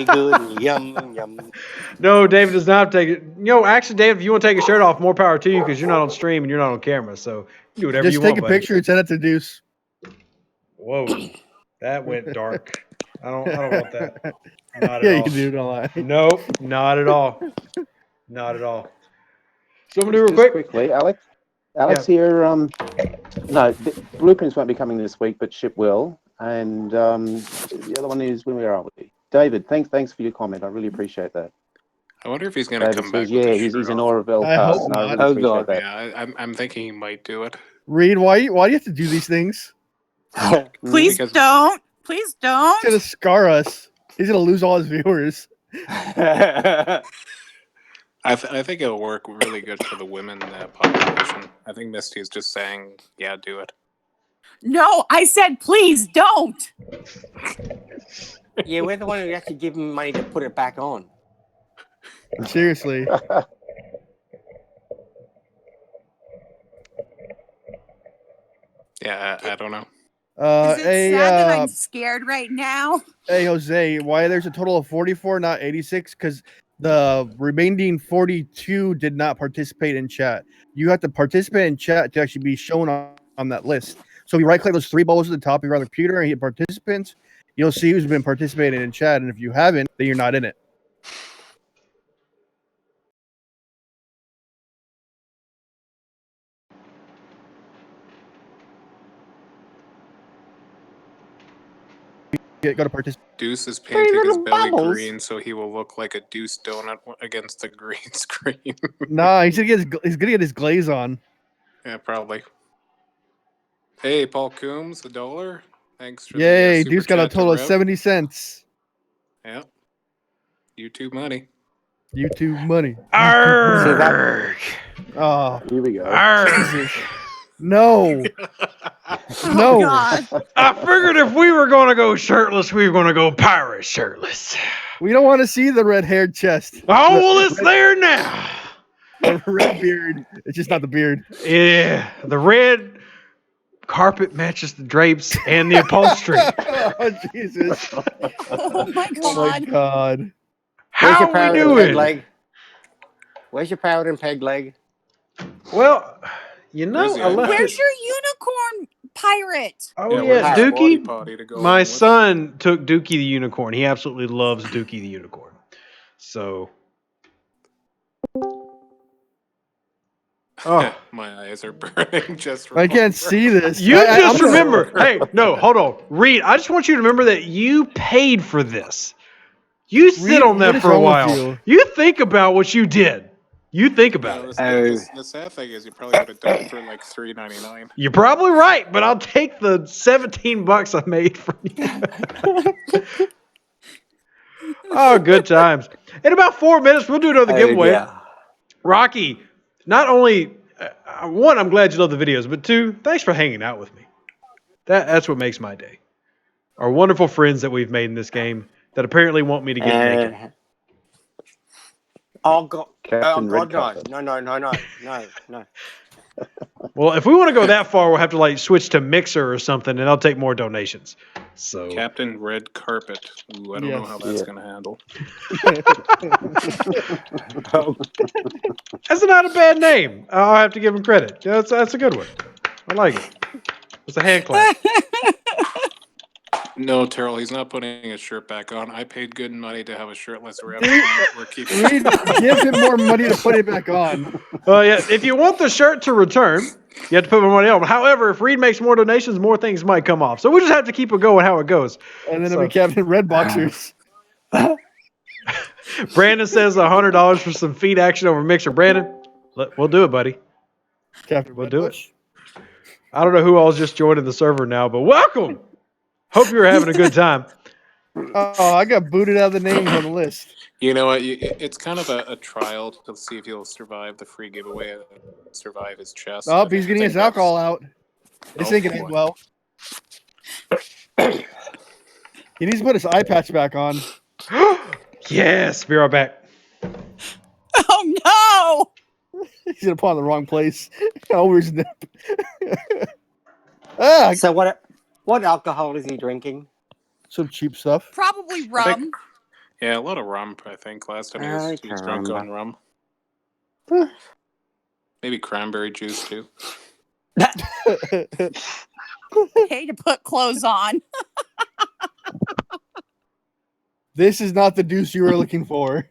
Goody, yum, yum. No, David does not take it. Actually, David, if you want to take your shirt off, more power to you because you're not on stream and you're not on camera. So you do whatever Just you take want. a Buddy. picture and send it to Deuce. Whoa, that went dark. I don't want that. Not Yeah, at you all. can do it online. Nope, not at all. Not at all. So I'm gonna do real Just quick. quickly, Alex here. No, the blueprints won't be coming this week, but ship will. And the other one is where are we? David, thanks for your comment. I really appreciate that. I wonder if he's going to David come back. says, yeah, with he's in off. awe of LCARS. I hope and I not. really Oh, appreciate God. that. Yeah, I'm thinking he might do it. Reed, why do you have to do these things? Please Because- don't. Please He's don't. gonna scar us. He's gonna lose all his viewers. I think it'll work really good for the women population. I think Misty's just saying, yeah, do it. No, I said please don't. Yeah, we're the one who actually give him money to put it back on. Seriously. Yeah, I don't know. Is it sad that I'm scared right now? Hey Jose, why there's a total of 44, not 86? Because the remaining 42 did not participate in chat. You have to participate in chat to actually be shown on that list. So if you right click those three bubbles at the top of your other computer and hit participants, you'll see who's been participating in chat. And if you haven't, then you're not in it. go to participate. Deuce is Three painting his little belly bubbles. green so he will look like a Deuce donut against the green screen. Nah, he's gonna get his glaze on. Yeah, probably. Hey, Paul Coombs, $1. Thanks for Yay, the super Deuce got a chat to total of Rev. 70 cents. Yeah. YouTube money. YouTube money. Arrgh. Oh, Here we go. Arrgh. no. Oh No. God. I figured if we were going to go shirtless, we were going to go pirate shirtless. We don't want to see the red-haired chest. Oh, well, it's there now. The red beard. It's just not the beard. Yeah, the red carpet matches the drapes and the upholstery. Oh, Jesus. Oh my Oh, my God. God. Where's How your we powder and peg doing? leg? Where's your powder and peg leg? Well, you Where's know, the I left iPad? Where's it. your unicorn pirate? Oh, Yeah, yeah, where's his Squatty Dookie. Potty to go My in with? son took Dookie the unicorn. He absolutely loves Dookie the unicorn. So, oh, My eyes are burning just from I can't see this. you just I'm remember. Hey, no, hold on, Reed. I just want you to remember that you paid for this. You sit Reed, on that what is for a wrong with while. you? You think about what you did. You think about it. The sad thing is, you probably would have done it for like $3.99. You're probably right, but I'll take the $17 I made from you. Oh, good times. In about 4 minutes, we'll do another giveaway. Yeah. Rocky, not only one, I'm glad you love the videos, but two, thanks for hanging out with me. That's what makes my day. Our wonderful friends that we've made in this game that apparently want me to get naked. Oh God! Captain Oh God! Red No! Well, if we want to go that far, we'll have to like switch to Mixer or something, and I'll take more donations. So Captain Red Carpet. Ooh, I don't know Yes. how that's Yeah. going to handle. that's not a bad name. I'll have to give him credit. That's a good one. I like it. It's a hand clap. No, Terrell, he's not putting his shirt back on. I paid good money to have a shirtless Rev. We're keeping Reed, give him more money to put it back on. Well, yeah, if you want the shirt to return, you have to put more money on. However, if Reed makes more donations, more things might come off. So we just have to keep it going how it goes. And then it'll be Captain Red Boxers. Brandon says $100 for some feet action over Mixer. Brandon, we'll do it, buddy. Captain We'll Red do it. Bush. I don't know who all's just joining the server now, but welcome. Hope you're having a good time. Oh, I got booted out of the names on the list. You know what? It's kind of a trial to see if he'll survive the free giveaway and survive his chest. Oh, I he's getting think his alcohol out. This ain't gonna boy. end well. He needs to put his eye patch back on. Yes, be right back. Oh He's gonna put on the wrong place. Over his nip. Ah, So what alcohol is he drinking? some cheap stuff. no. Probably rum. Yeah, a lot of rum, I think. Last time he was drunk on rum. Maybe cranberry juice, too. Hey, to put clothes on. This is not the Deuce you were looking for.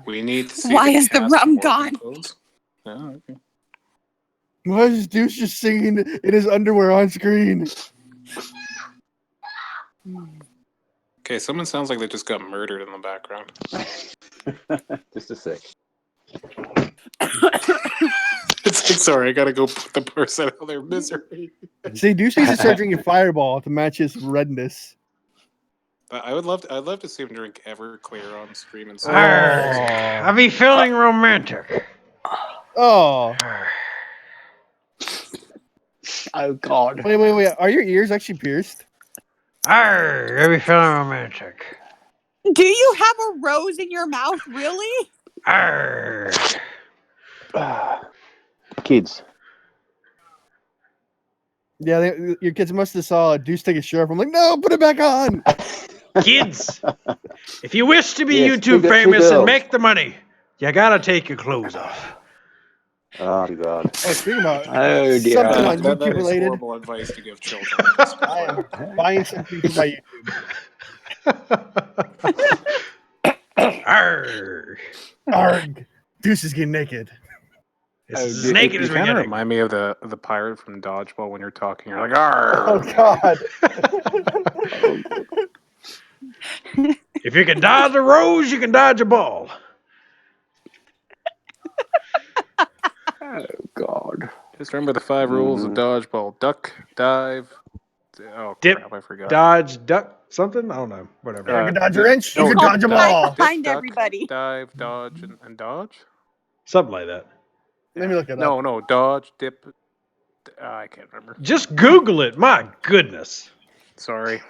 We need to see Why is the cast rum of gone? clothes. Oh, okay. Why is Deuce just singing in his underwear on screen? Okay, someone sounds like they just got murdered in the background. Just a sec. It's like, sorry, I gotta go put the person out of their misery. See, Deuce needs to start drinking Fireball to match his redness. I'd love to see him drink Everclear on stream and stuff. I be feeling romantic. Oh. Oh God! Wait. Are your ears actually pierced? I be feeling romantic. Do you have a rose in your mouth, really? Kids. Yeah, your kids must have saw Deuce take his shirt off. I'm like, no, put it back on. Kids, if you wish to be Yes, YouTube two famous and girls. make the money, you gotta take your clothes off. Oh, God. Oh, speaking about Oh dear! something on That YouTube is related, horrible advice to give children. At this I point. am buying something for my YouTube. Arrgh. Arg. Deuce is getting naked. It's Oh, as dude, naked you as we kind get of it. remind me of the pirate from Dodgeball when you're talking. You're like, "Arr!" Oh God. If you can dodge a rose, you can dodge a ball. Oh God. Just remember the 5 rules of Dodgeball: duck, dive. Oh Dip, crap, I forgot. dodge, duck, something? I don't know. You Whatever. can dodge a wrench. You no, can Called dodge a hide ball. behind duck, everybody. dive, dodge, and dodge. Something like that. Let me look it up. No, dodge, dip. I can't remember. Just Google it. My goodness. Sorry.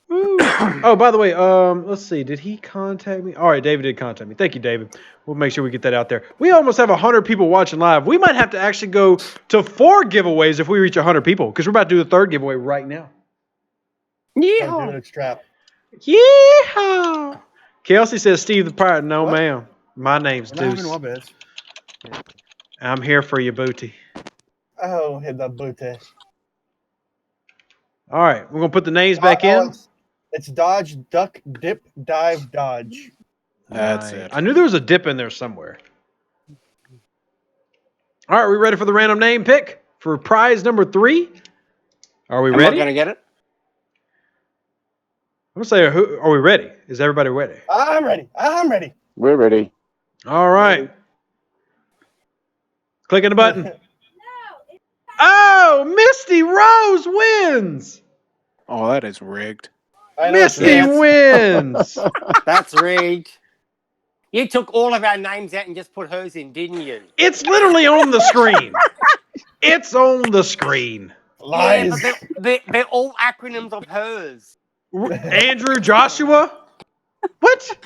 Woo. Oh, by the way, let's see. Did he contact me? All right, David did contact me. Thank you, David. We'll make sure we get that out there. We almost have 100 people watching live. We might have to actually go to 4 giveaways if we reach 100 people, because we're about to do the 3rd giveaway right now. Oh, dude, Yeah. it's trap. Yeah. Kelsey says, Steve the Pirate. No, What? ma'am. My name's We're not having Deuce. Wobbles. I'm here for you, booty. Oh, hit the booty. All right, we're going to put the names back in. It's dodge, duck, dip, dive, dodge. That's Nice. it. I knew there was a dip in there somewhere. All right, we ready for the random name pick for prize number 3? Are we Am ready? I going to get it? I'm going to say, are we ready? Is everybody ready? I'm ready. I'm ready. We're ready. All right. Clicking the button. Oh, Misty Rose wins. Oh, that is rigged. I know it's Misty rigged. wins. That's rigged. You took all of our names out and just put hers in, didn't you? It's literally on the screen. It's on the screen. Lies. Yeah, but they're all acronyms of hers. Andrew Joshua? What?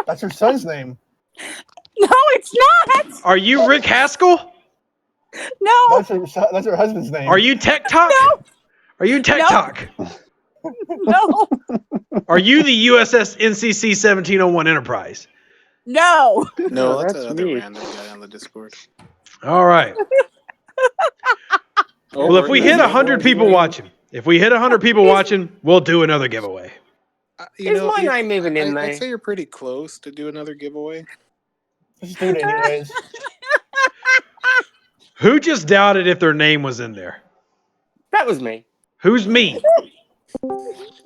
That's her son's name. No, it's not. Are you Rick Haskell? No, That's her husband's name. Are you Tech Talk? No. Are you Tech No. Talk? no, Are you the USS NCC 1701 Enterprise? no. No, that's that's another me. random guy on the Discord. All right. Oh, Well, if we hit 100 people watching, we'll do another giveaway. Is my name even in there? I'd say you're pretty close to do another giveaway. Just do it anyways. Who just doubted if their name was in there? That was me. Who's me?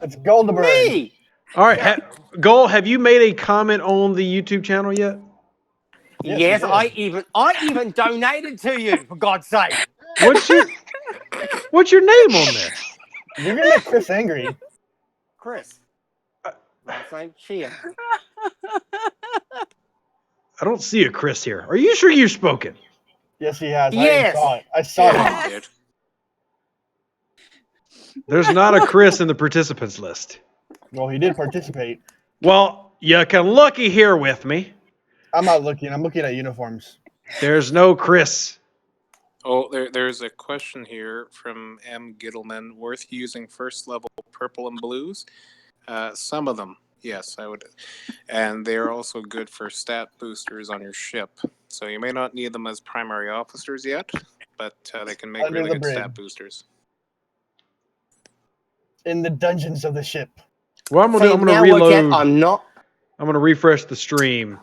It's Goldberg. Me! All right. Goal, have you made a comment on the YouTube channel yet? Yes, Yes, you did. I even donated to you, for God's sake. What's your name on there? You're gonna make Chris angry. Chris. Last name, Sheehan. I don't see a Chris here. Are you sure you've spoken? Yes, he has. Yes. I saw Yeah, it. you did. There's not a Chris in the participants list. Well, he did participate. Well, you can looky here with me. I'm not looking. I'm looking at uniforms. There's no Chris. Oh, there's a question here from M. Gittleman. Worth using first level purple and blues? Some of them, yes, I would. And they're also good for stat boosters on your ship. So you may not need them as primary officers yet, but they can make Under really the good bridge. stat boosters. In the dungeons of the ship. Well, I'm So gonna you've now reload. worked out I'm not. I'm gonna refresh the stream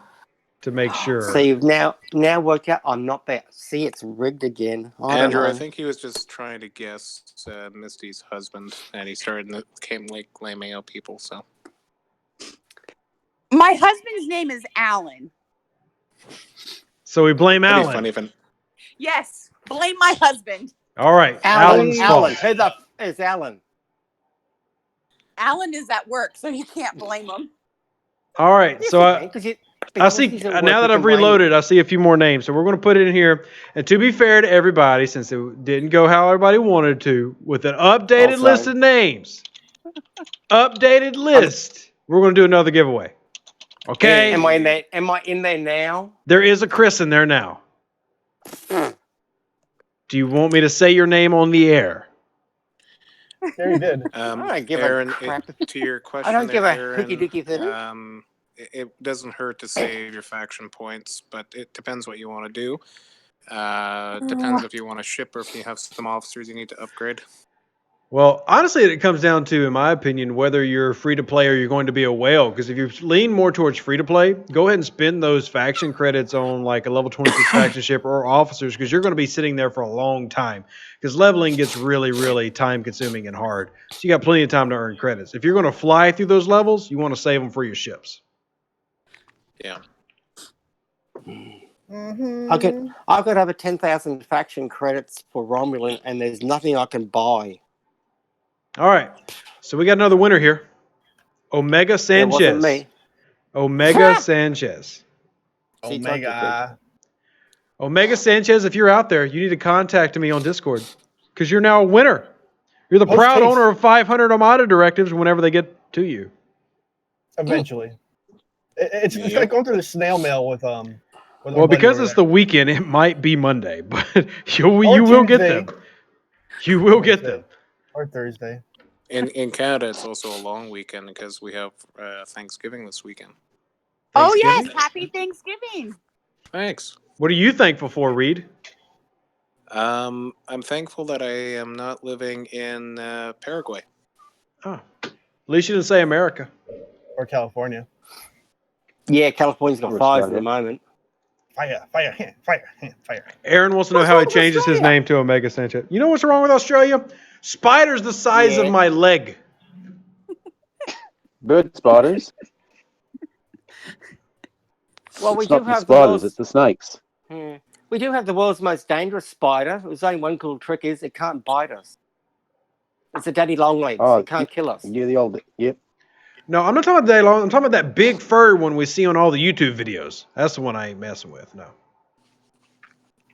to make sure. So you've now worked out I'm not there. See, it's rigged again. Andrew, I don't know. think he was just trying to guess Misty's husband, and he came like blaming out people. So My husband's name is Alan. So we blame pretty Alan. funny. Even Yes, blame my husband. All right, Alan's Alan. fault. Who the is Alan? Alan is at work, so you can't blame him. All right, Yes, so you I can, 'cause you- I because see he's at now work, that you I've can blame him. reloaded, I see a few more names. So we're going to put it in here. And to be fair to everybody, since it didn't go how everybody wanted to, with an updated Also- list of names, updated list, we're going to do another giveaway. Okay? Am I in there? Am I in there now? There is a Chris in there now. Do you want me to say your name on the air? There he did. I don't give Aaron, a crap. to your question, I don't give a Aaron, hooky dooky thing. it doesn't hurt to save your faction points, but it depends what you want to do. Depends if you want to ship or if you have some officers you need to upgrade. Well, honestly, it comes down to, in my opinion, whether you're free to play or you're going to be a whale. Because if you lean more towards free to play, go ahead and spend those faction credits on like a level 26 faction ship or officers, because you're going to be sitting there for a long time. Because leveling gets really, really time consuming and hard. So you got plenty of time to earn credits. If you're going to fly through those levels, you want to save them for your ships. Yeah. I've got over 10,000 faction credits for Romulan, and there's nothing I can buy. All right. So we got another winner here. Omega It wasn't Sanchez. me. Omega Sanchez. See, told you, Omega. Omega Sanchez, if you're out there, you need to contact me on Discord because you're now a winner. You're the Post proud haste. owner of 500 Armada Directives whenever they get to you. Eventually. It's Yep. like going through the snail mail with our Well, buddy because over it's there. the weekend, it might be Monday, but you Or will get Tuesday. them. You will get them. Or Thursday. In Canada, it's also a long weekend because we have Thanksgiving this weekend. Oh yes, Thanksgiving? happy Thanksgiving. Thanks. What are you thankful for, Reed? I'm thankful that I am not living in Paraguay. Oh, at least you didn't say America. Or California. Yeah, California's got Or 5 at Australia. the moment. Fire, fire, fire, fire. Aaron wants to know What's how wrong he with changes his Australia? name to Omega Sanchez. You know what's wrong with Australia? Spiders the size of Yeah. my leg. Bird spiders. Well, we It's do not the have spiders, it's the snakes. we do have the world's most dangerous spider. There's only one cool trick: is it can't bite us. It's a daddy long legs. Oh, It can't kill us. Yeah, the old. Yep. No, I'm not talking about that long. I'm talking about that big furry one we see on all the YouTube videos. That's the one I ain't messing with. No.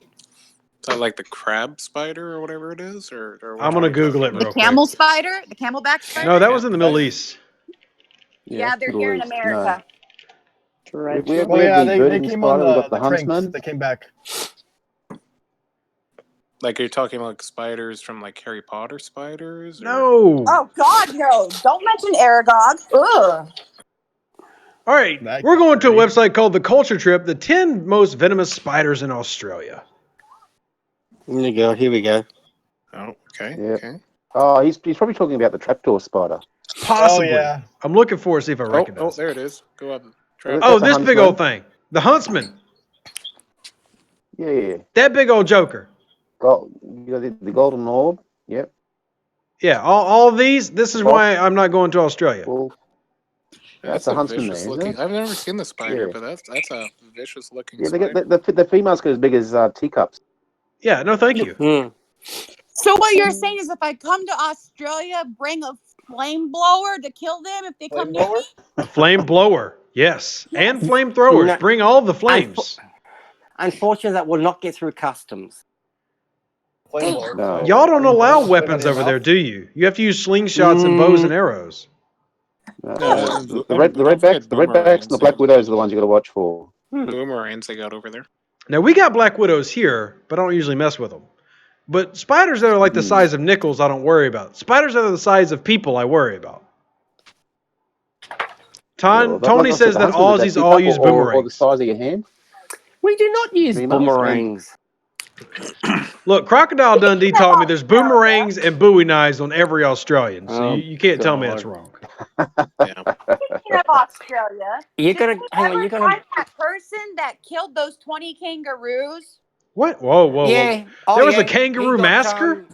Is that like the crab spider or whatever it is? Or what I'm are gonna we Google talking it The real camel quick. spider, the camelback spider. No, that was in the Middle East. Yeah, they're Middle here in East, America. No. We Oh have yeah, the they birding came on spider. We've got the the cranks. huntsman. They came back. Like you're talking like spiders from like Harry Potter spiders? Or... No. Oh God, no! Don't mention Aragog. Ugh. All right, That we're going to a dirty. website called The Culture Trip, the 10 most venomous spiders in Australia. Here we go. Here we go. Oh, okay. Yeah. Okay. Oh, he's probably talking about the trapdoor spider. Possibly. Oh yeah. I'm looking for it, see if I Oh, recognize it. there it is. Go up. Well, Oh, that's a this big huntsman. old thing. The Huntsman. Yeah. That big old joker. You got the golden orb. Yep. Yeah, all of these. This is why I'm not going to Australia. Well, That's that's a a huntsman vicious there, isn't looking. it? I've never seen the spider, Yeah. but that's a vicious looking Yeah, they get spider. the females get as big as teacups. Yeah, no, thank you. So what you're saying is, if I come to Australia, bring a flame blower to kill them if they come near me? A flame blower, yes, and Yes. flamethrowers. No. Bring all the flames. Unfortunately, that will not get through customs. Flame Damn. blower. No. So Y'all don't are you allow blowing the flame out weapons of your over there, mouth? do you? You have to use slingshots and bows and arrows. No, No, the don't forget redbacks and the boomerangs. black widows are the ones you got to watch for. Boomerangs they got over there. Now we got black widows here, but I don't usually mess with them. But spiders that are like the size of nickels, I don't worry about. Spiders that are the size of people, I worry about. Tony says that Aussies all use or the boomerangs. size of your hand. We do not use Females, boomerangs. Look, Crocodile Dundee Speaking of taught me there's Australia- boomerangs and Bowie knives on every Australian, so Oh, you can't tell me that's God. wrong. Yeah. Speaking of Australia, You're did gonna we hang on. ever You're gonna find that person that killed those 20 kangaroos? What? Whoa. yeah. Oh, There was a yeah. kangaroo He got, massacre?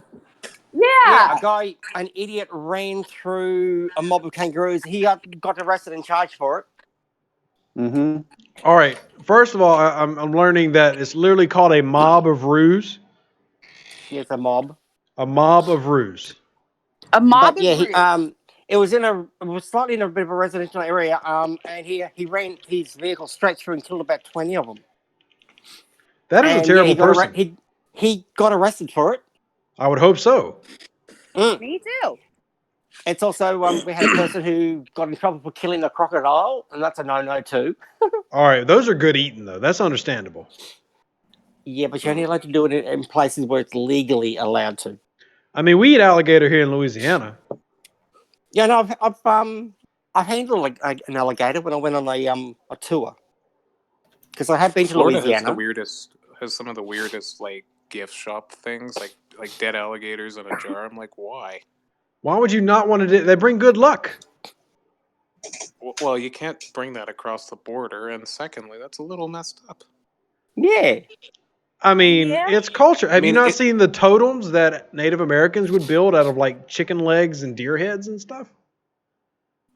Yeah, Yeah. a guy, an idiot, ran through a mob of kangaroos. He got arrested and charged for it. Mm-hmm. All right. First of all, I'm learning that it's literally called a mob of ruse. Yes, a mob. A mob of ruse. A mob But yeah, of ruse. it was slightly in a bit of a residential area. And he ran his vehicle straight through and killed about 20 of them. That is a terrible person. He got arrested for it. I would hope so. Me too. It's also we had a person who got in trouble for killing a crocodile, and that's a no-no too. All right, those are good eating though. That's understandable. Yeah, but you're only allowed to do it in places where it's legally allowed to. I mean, we eat alligator here in Louisiana. Yeah, no, I handled an alligator when I went on a tour because I have been to Florida Louisiana. has some of the weirdest like gift shop things, like dead alligators in a jar. I'm like, why? Why would you not want to do? They bring good luck. Well, you can't bring that across the border, and secondly, that's a little messed up. Yeah. I mean, Yeah. it's culture. Have you mean, not seen the totems that Native Americans would build out of like chicken legs and deer heads and stuff?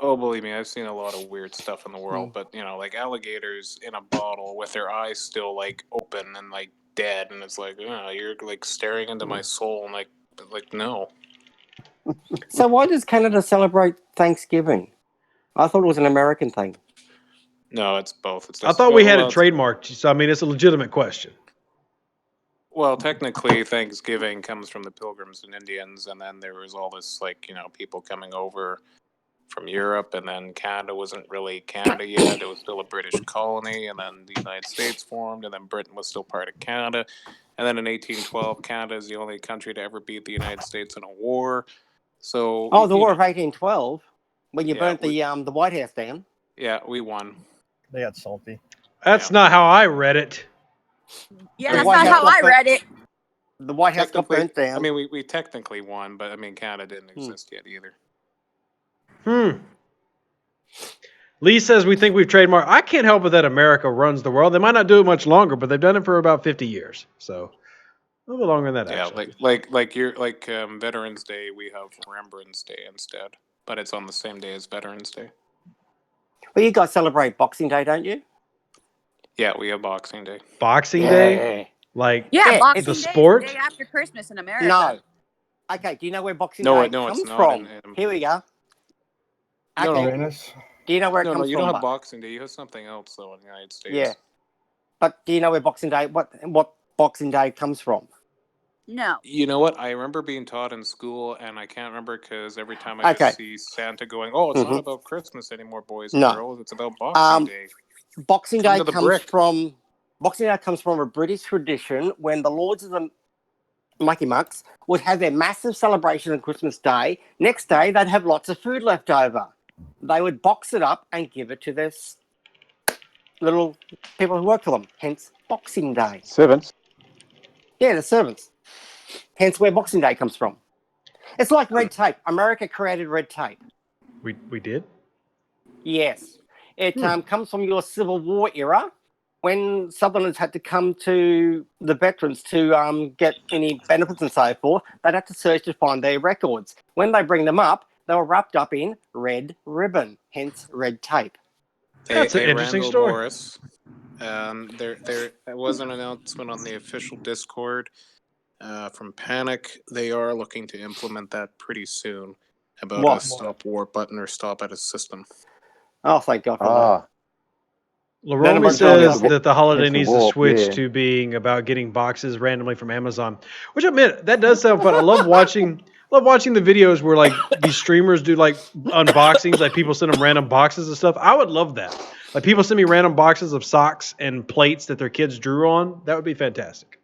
Oh, believe me, I've seen a lot of weird stuff in the world, but like alligators in a bottle with their eyes still like open and like dead, and it's like, you're like staring into my soul, and like no. So why does Canada celebrate Thanksgiving? I thought it was an American thing. No, it's both. It's I just, thought we had well, it trademarked, so I mean, it's a legitimate question. Well, technically, Thanksgiving comes from the Pilgrims and Indians, and then there was all this people coming over from Europe, and then Canada wasn't really Canada yet. It was still a British colony, and then the United States formed, and then Britain was still part of Canada. And then in 1812, Canada is the only country to ever beat the United States in a war. So, Oh, the War of 1812, when you Yeah, burnt the White House down. yeah, we won. They got salty. That's Yeah. not how I read it. Yeah, The that's White not House how I got read it. The White House got burnt down. I mean, we technically won, but I mean, Canada didn't exist yet either. Lee says we think we've trademarked. I can't help it that America runs the world. They might not do it much longer, but they've done it for about 50 years. So a little bit longer than that, Yeah, actually. like Veterans Day, we have Remembrance Day instead, but it's on the same day as Veterans Day. Well, you guys celebrate Boxing Day, don't you? Yeah, we have Boxing Day. Boxing Day? Like Yeah, Boxing the Day sport? is the day after Christmas in America. No. Okay, do you know where Boxing No, Day no, it's comes not from? in- Here we go. No, Okay. Uranus. Do you know where it No, comes you from? don't have Buck? Boxing Day. You have something else though in the United States. Yeah. But do you know where Boxing Day, what Boxing Day comes from? No. You know what? I remember being taught in school, and I can't remember because every time I Okay. just see Santa going, "Oh, it's not about Christmas anymore, boys and No. girls. It's about Boxing Day." Boxing Come Day to the comes brick. from a British tradition when the Lords of the Mucky Mucks would have their massive celebration on Christmas Day. Next day, they'd have lots of food left over. They would box it up and give it to their little people who work for them. Hence, Boxing Day. Servants. Yeah, the servants. Hence where Boxing Day comes from. It's like red tape. America created red tape. We did? Yes. It comes from your Civil War era when Southerners had to come to the veterans to get any benefits and so forth. They'd have to search to find their records. When they bring them up, they were wrapped up in red ribbon, hence red tape. That's an interesting Randall story. Morris. There was an announcement on the official Discord from Panic. They are looking to implement that pretty soon about What? a stop warp button or stop at a system. Oh, thank God for Ah, Laromi Then says about- that the holiday Hence the needs to warp, switch yeah. to being about getting boxes randomly from Amazon, which I admit that does sound fun. I love watching the videos where like these streamers do like unboxings, like people send them random boxes and stuff. I would love that. Like people send me random boxes of socks and plates that their kids drew on. That would be fantastic.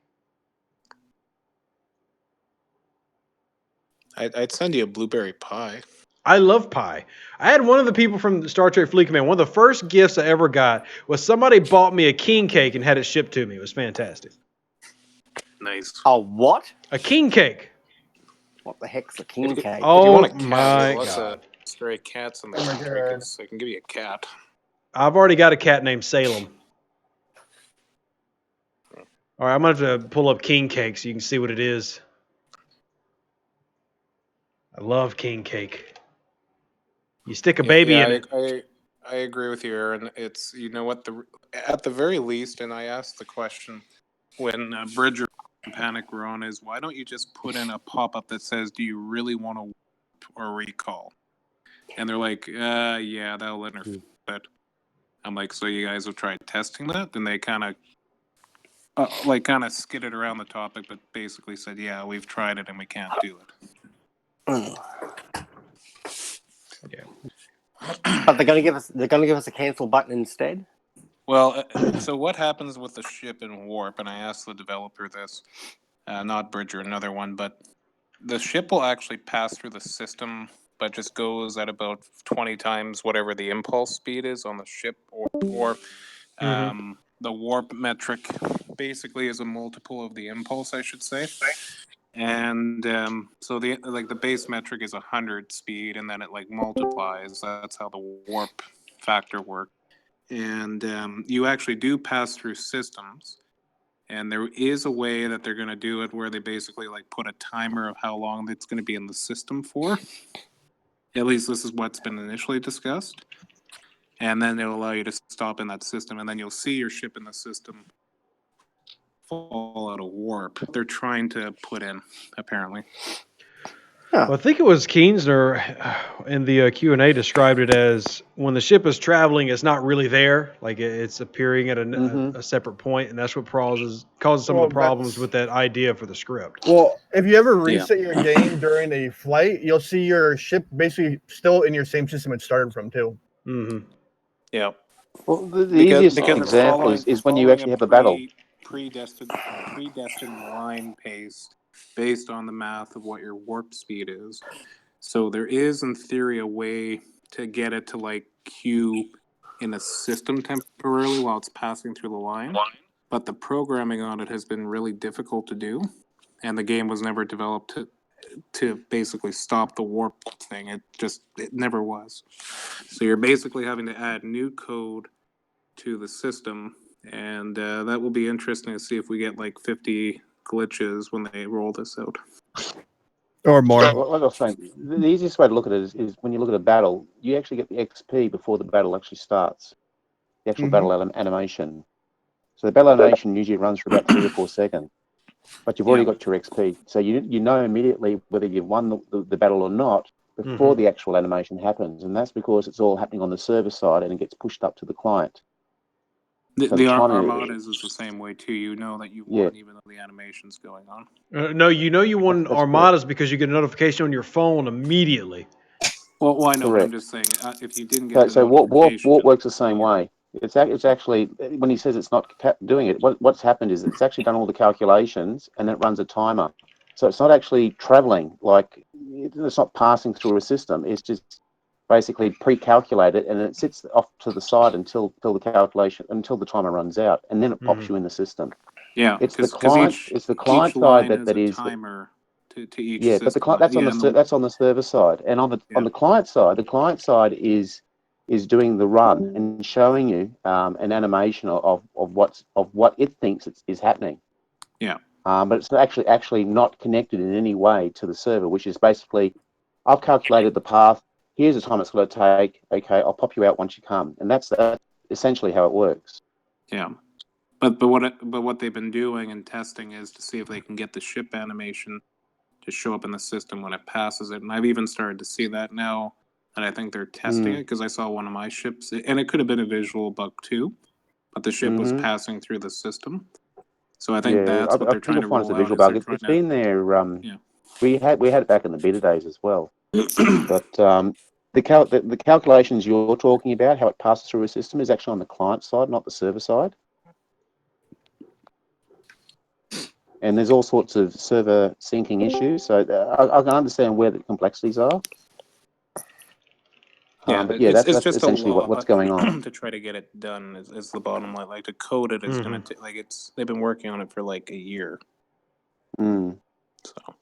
I'd send you a blueberry pie. I love pie. I had one of the people from Star Trek Fleet Command. One of the first gifts I ever got was somebody bought me a king cake and had it shipped to me. It was fantastic. Nice. A what? A king cake. What the heck's a king cake? If you Oh want a cat, my there's lots God. of stray cats in the Oh my country. God. 'Cause I can give you a cat. I've already got a cat named Salem. All right, I'm going to have to pull up king cake so you can see what it is. I love king cake. You stick a baby in it. I agree with you, Aaron. It's, you know what, at the very least, and I asked the question when Bridger and Panic were on, is why don't you just put in a pop-up that says, do you really want to warp or recall? And they're like, yeah, that'll interfere. But I'm like, so you guys have tried testing that? And they kind of skidded around the topic, but basically said, yeah, we've tried it and we can't do it. Yeah. But they're gonna give us a cancel button instead. Well, so what happens with the ship in warp? And I asked the developer this, not Bridger, another one, but the ship will actually pass through the system, but just goes at about 20 times whatever the impulse speed is on the ship, or the warp metric basically is a multiple of the impulse, I should say. And so the base metric is 100 speed, and then it like multiplies. That's how the warp factor works. And you actually do pass through systems, and there is a way that they're going to do it where they basically like put a timer of how long it's going to be in the system for. At least this is what's been initially discussed. And then it'll allow you to stop in that system, and then you'll see your ship in the system fall out of warp. They're trying to put in, apparently. Well, I think it was Keensner in the Q&A described it as when the ship is traveling, it's not really there. Like it's appearing at a separate point, and that's what causes some of the problems with that idea for the script. Well, if you ever reset your game during a flight, you'll see your ship basically still in your same system it started from too. Mm-hmm. Yeah. Well, the easiest example is when you actually have a battle. Predestined line pace based on the math of what your warp speed is. So there is, in theory, a way to get it to like queue in a system temporarily while it's passing through the line. But the programming on it has been really difficult to do, and the game was never developed to basically stop the warp thing. It never was. So you're basically having to add new code to the system, and that will be interesting to see if we get like 50 glitches when they roll this out. Or more. Like I was saying, the easiest way to look at it is when you look at a battle, you actually get the XP before the battle actually starts. The actual battle animation. So the battle animation usually runs for about 3 or 4 seconds, but you've already got your XP. So you know immediately whether you've won the battle or not before the actual animation happens, and that's because it's all happening on the server side and it gets pushed up to the client. The Armadas is the same way too. You know that you won even though the animation's going on. No, you won Armadas because you get a notification on your phone immediately. Well, I know, but I'm just saying, if you didn't get the notification... Warp works the same way. It's actually, when he says it's not doing it, what's happened is it's actually done all the calculations and then it runs a timer. So it's not actually traveling, like, it's not passing through a system. It's just basically pre-calculated, and it sits off to the side until the timer runs out, and then it pops you in the system. Yeah, it's the client side that is timer to each system. But that's on the server side, and on the client side is doing the run and showing you an animation of what it thinks is happening. Yeah. But it's actually not connected in any way to the server, which is basically, I've calculated the path. Here's the time it's going to take. Okay, I'll pop you out once you come, and that's essentially how it works. Yeah, but what they've been doing and testing is to see if they can get the ship animation to show up in the system when it passes it, and I've even started to see that now. And I think they're testing it because I saw one of my ships, and it could have been a visual bug too, but the ship was passing through the system. So I think that's what they're trying to roll out. Bug. It's been there. We had it back in the beta days as well. But the calculations you're talking about, how it passes through a system, is actually on the client side, not the server side. And there's all sorts of server syncing issues. So I can understand where the complexities are. But that's just essentially what's going on. To try to get it done is the bottom line. Like to code it is going to they've been working on it for like a year. So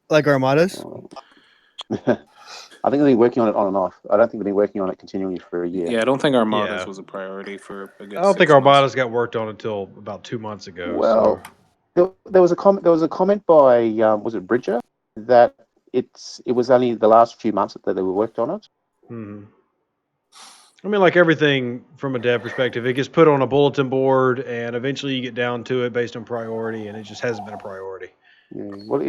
like Armadas. I think they've been working on it on and off. I don't think they've been working on it continually for a year. Yeah, I don't think Armadas was a priority for a good I don't think Armadas got worked on until about 2 months ago. Well, there was a comment. There was a comment by was it Bridger that it was only the last few months that they were worked on it. I mean, like everything from a dev perspective, it gets put on a bulletin board, and eventually you get down to it based on priority, and it just hasn't been a priority. Yeah. Well,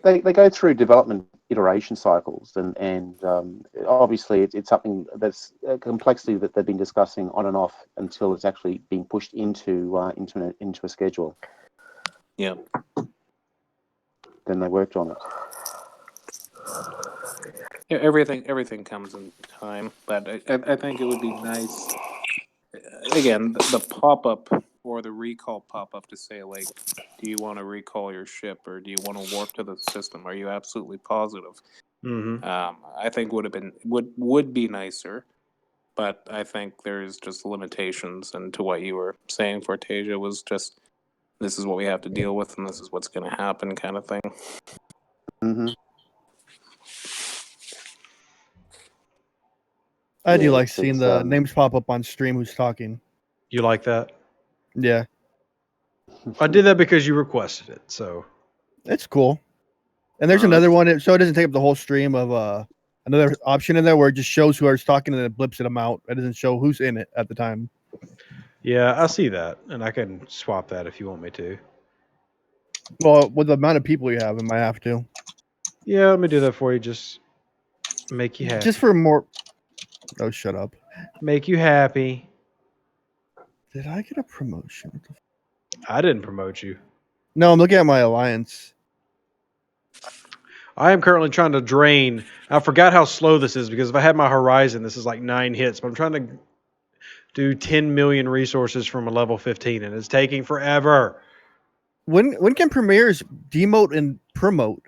they go through development iteration cycles, and obviously it's something that's a complexity that they've been discussing on and off until it's actually being pushed into a schedule. Yeah. Then they worked on it. Yeah, everything comes in time, but I think it would be nice. Again, the pop-up or the recall pop-up to say, like, do you want to recall your ship or do you want to warp to the system? Are you absolutely positive? I think would be nicer, but I think there's just limitations. And to what you were saying, Fortasia, was just this is what we have to deal with and this is what's going to happen kind of thing. Mm-hmm. I do Yeah, like it's seeing the names pop up on stream who's talking. You like that? Yeah, I did that because you requested it. So it's cool. And there's another one, so it doesn't take up the whole stream of another option in there where it just shows whoever's talking and it blips them out. It doesn't show who's in it at the time. yeah, I see that, and I can swap that if you want me to. Well, with the amount of people you have, it might have to. Yeah, let me do that for you. Just make you happy. Just for more. Oh, shut up. Make you happy. Did I get a promotion? I didn't promote you. No, I'm looking at my alliance. I am currently trying to drain. I forgot how slow this is because if I had my Horizon, this is like 9 hits. But I'm trying to do 10 million resources from a level 15, and it's taking forever. When can premieres demote and promote?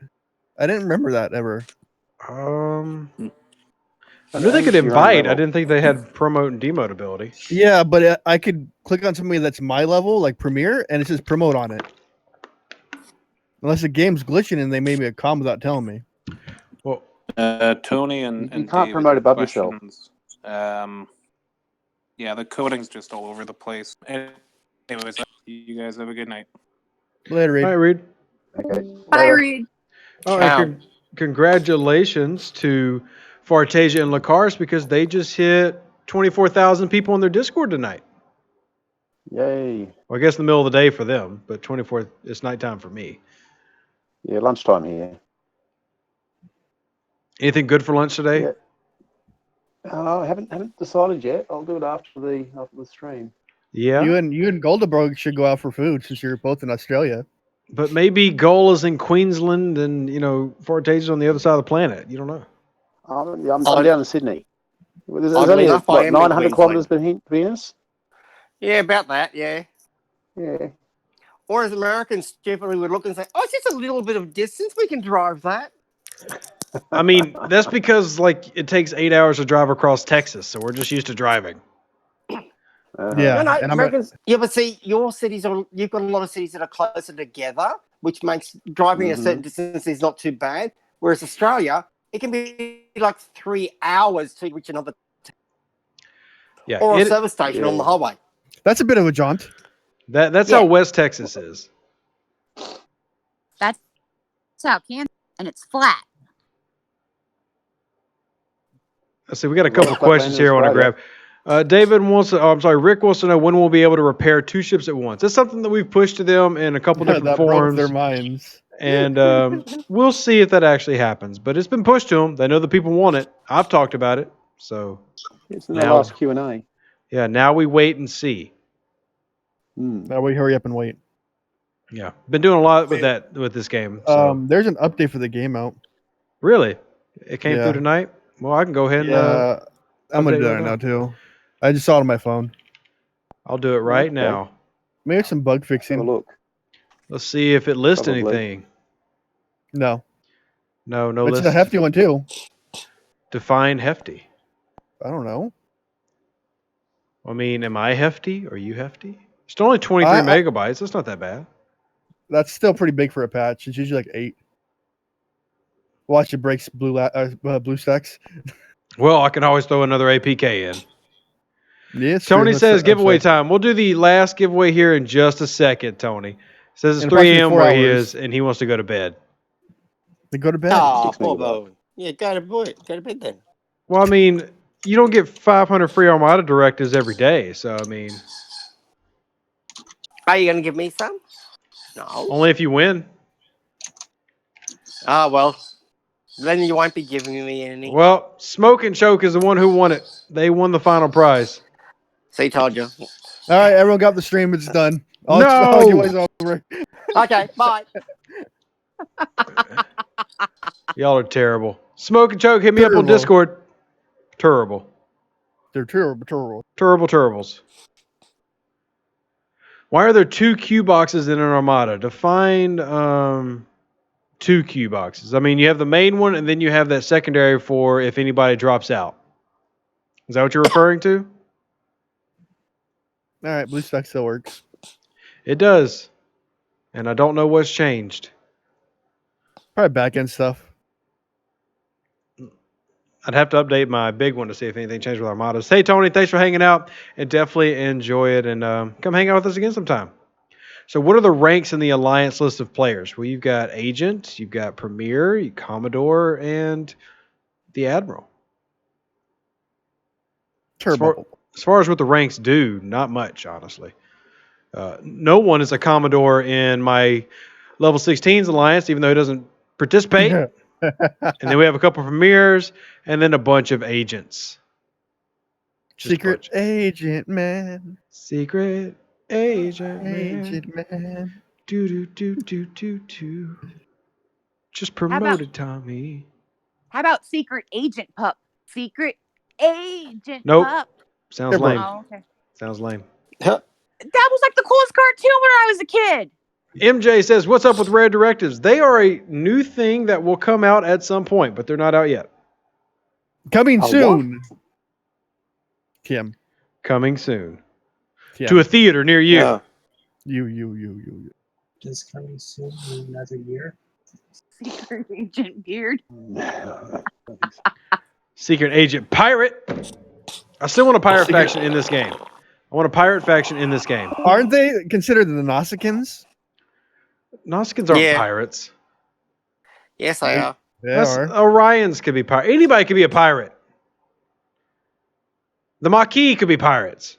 I didn't remember that ever. I knew they could invite. I didn't think they had promote and demote ability. Yeah, but I could click on somebody that's my level, like premiere, and it says promote on it. Unless the game's glitching and they made me a com without telling me. Well, Tony and You can't David promote have above yourself. questions. Yeah, the coding's just all over the place. Anyways, you guys have a good night. Later, Reed. all right, Reed. Okay. Bye, Later. Reed. Oh, Ciao. and congratulations to Fartasia and LCARS because they just hit 24,000 people on their Discord tonight. Yay. Well, I guess in the middle of the day for them, but 24, it's nighttime for me. Yeah, lunchtime here. Anything good for lunch today? Yeah. I haven't decided yet. I'll do it after the stream. Yeah. You and Goldberg should go out for food since you're both in Australia. But maybe Goal is in Queensland and, Fartasia's on the other side of the planet. You don't know. I'm down in Sydney. There's Oddly only, enough, I am in 900 kilometres Queensland. between us? Yeah, about that, yeah. Yeah. Or as Americans stupidly would look and say, oh, it's just a little bit of distance. We can drive that. I mean, that's because, it takes 8 hours to drive across Texas, so we're just used to driving. Yeah. No, and Americans. Yeah, but see, you've got a lot of cities that are closer together, which makes driving a certain distance is not too bad. Whereas Australia, it can be like 3 hours to reach another Yeah. or a service station on the highway. That's a bit of a jaunt. That's how West Texas is. That's how Kansas, and it's flat. Let's see, we got a couple questions here I want to grab. David Rick wants to know when we'll be able to repair 2 ships at once. That's something that we've pushed to them in a couple different that broke forums. their minds. And we'll see if that actually happens. But it's been pushed to them. They know the people want it. I've talked about it. So It's in the last Q&A. yeah, now we wait and see. Now we hurry up and wait. Yeah, been doing a lot with this game. So. There's an update for the game out. Really? It came Yeah. through tonight? Well, I can go ahead and I'm gonna do update it now too. I just saw it on my phone. I'll do it right now. Maybe it's some bug Have a fixing. look. Let's see if it lists Probably. anything. No. No It's list. a hefty one too. Define hefty. I don't know. I mean, am I hefty? Are you hefty? It's only 23 megabytes. That's not that bad. That's still pretty big for a patch. It's usually like 8. Watch, it breaks blue stacks. Well, I can always throw another APK in. Yes. Tony says giveaway time. We'll do the last giveaway here in just a second, Tony. Says it's In 3 a.m. where he hours. is, and he wants to go to bed. Then go to bed. Oh, 6 poor megabytes. Bo. Yeah, go to bed then. Well, I mean, you don't get 500 free Armada Directives every day. So, I mean, Are you going to give me some? No. only if you win. Ah, well, then you won't be giving me any. Well, Smoke and Choke is the one who won it. They won the final prize. See, told you. All right, everyone got the stream. It's done. All No! giveaways over. Okay, bye. Y'all are terrible. Smoke and Choke, hit me up on Terrible. Discord. Terrible. They're terrible. Terribles. Why are there 2 Q boxes in an Armada? Define 2 Q boxes. I mean, you have the main one, and then you have that secondary for if anybody drops out. Is that what you're referring to? All right, blue stack still works. It does. And I don't know what's changed. Probably back end stuff. I'd have to update my big one to see if anything changed with Armadas. Hey, Tony, thanks for hanging out, and definitely enjoy it, and come hang out with us again sometime. So what are the ranks in the Alliance list of players? Well, you've got Agent, you've got Premier, Commodore, and the Admiral. Turbo. As far as what the ranks do, not much, honestly. No one is a Commodore in my level 16's Alliance, even though he doesn't participate. And then we have a couple Premiers, and then a bunch of Agents. Just Secret bunch. Agent Man. Secret Agent Agent Man. Man. Do. Just promoted Tommy. How about Secret Agent Pup? Secret Agent Nope. Pup. Sounds lame. Oh, okay. Sounds lame. That was like the coolest cartoon when I was a kid. MJ says, what's up with Rare Directives? They are a new thing that will come out at some point, but they're not out yet. Coming Oh, soon. Kim. Coming soon. Kim. To a theater near you. Yeah. You. Is coming soon in another year. Secret Agent Beard. Secret Agent Pirate. I still want a pirate faction in this game. I want a pirate faction in this game. Aren't they considered the Nausicaans? Nausicaans aren't Yeah. pirates. Yes, they are. They are. Orions could be pirate. Anybody could be a pirate. The Maquis could be pirates.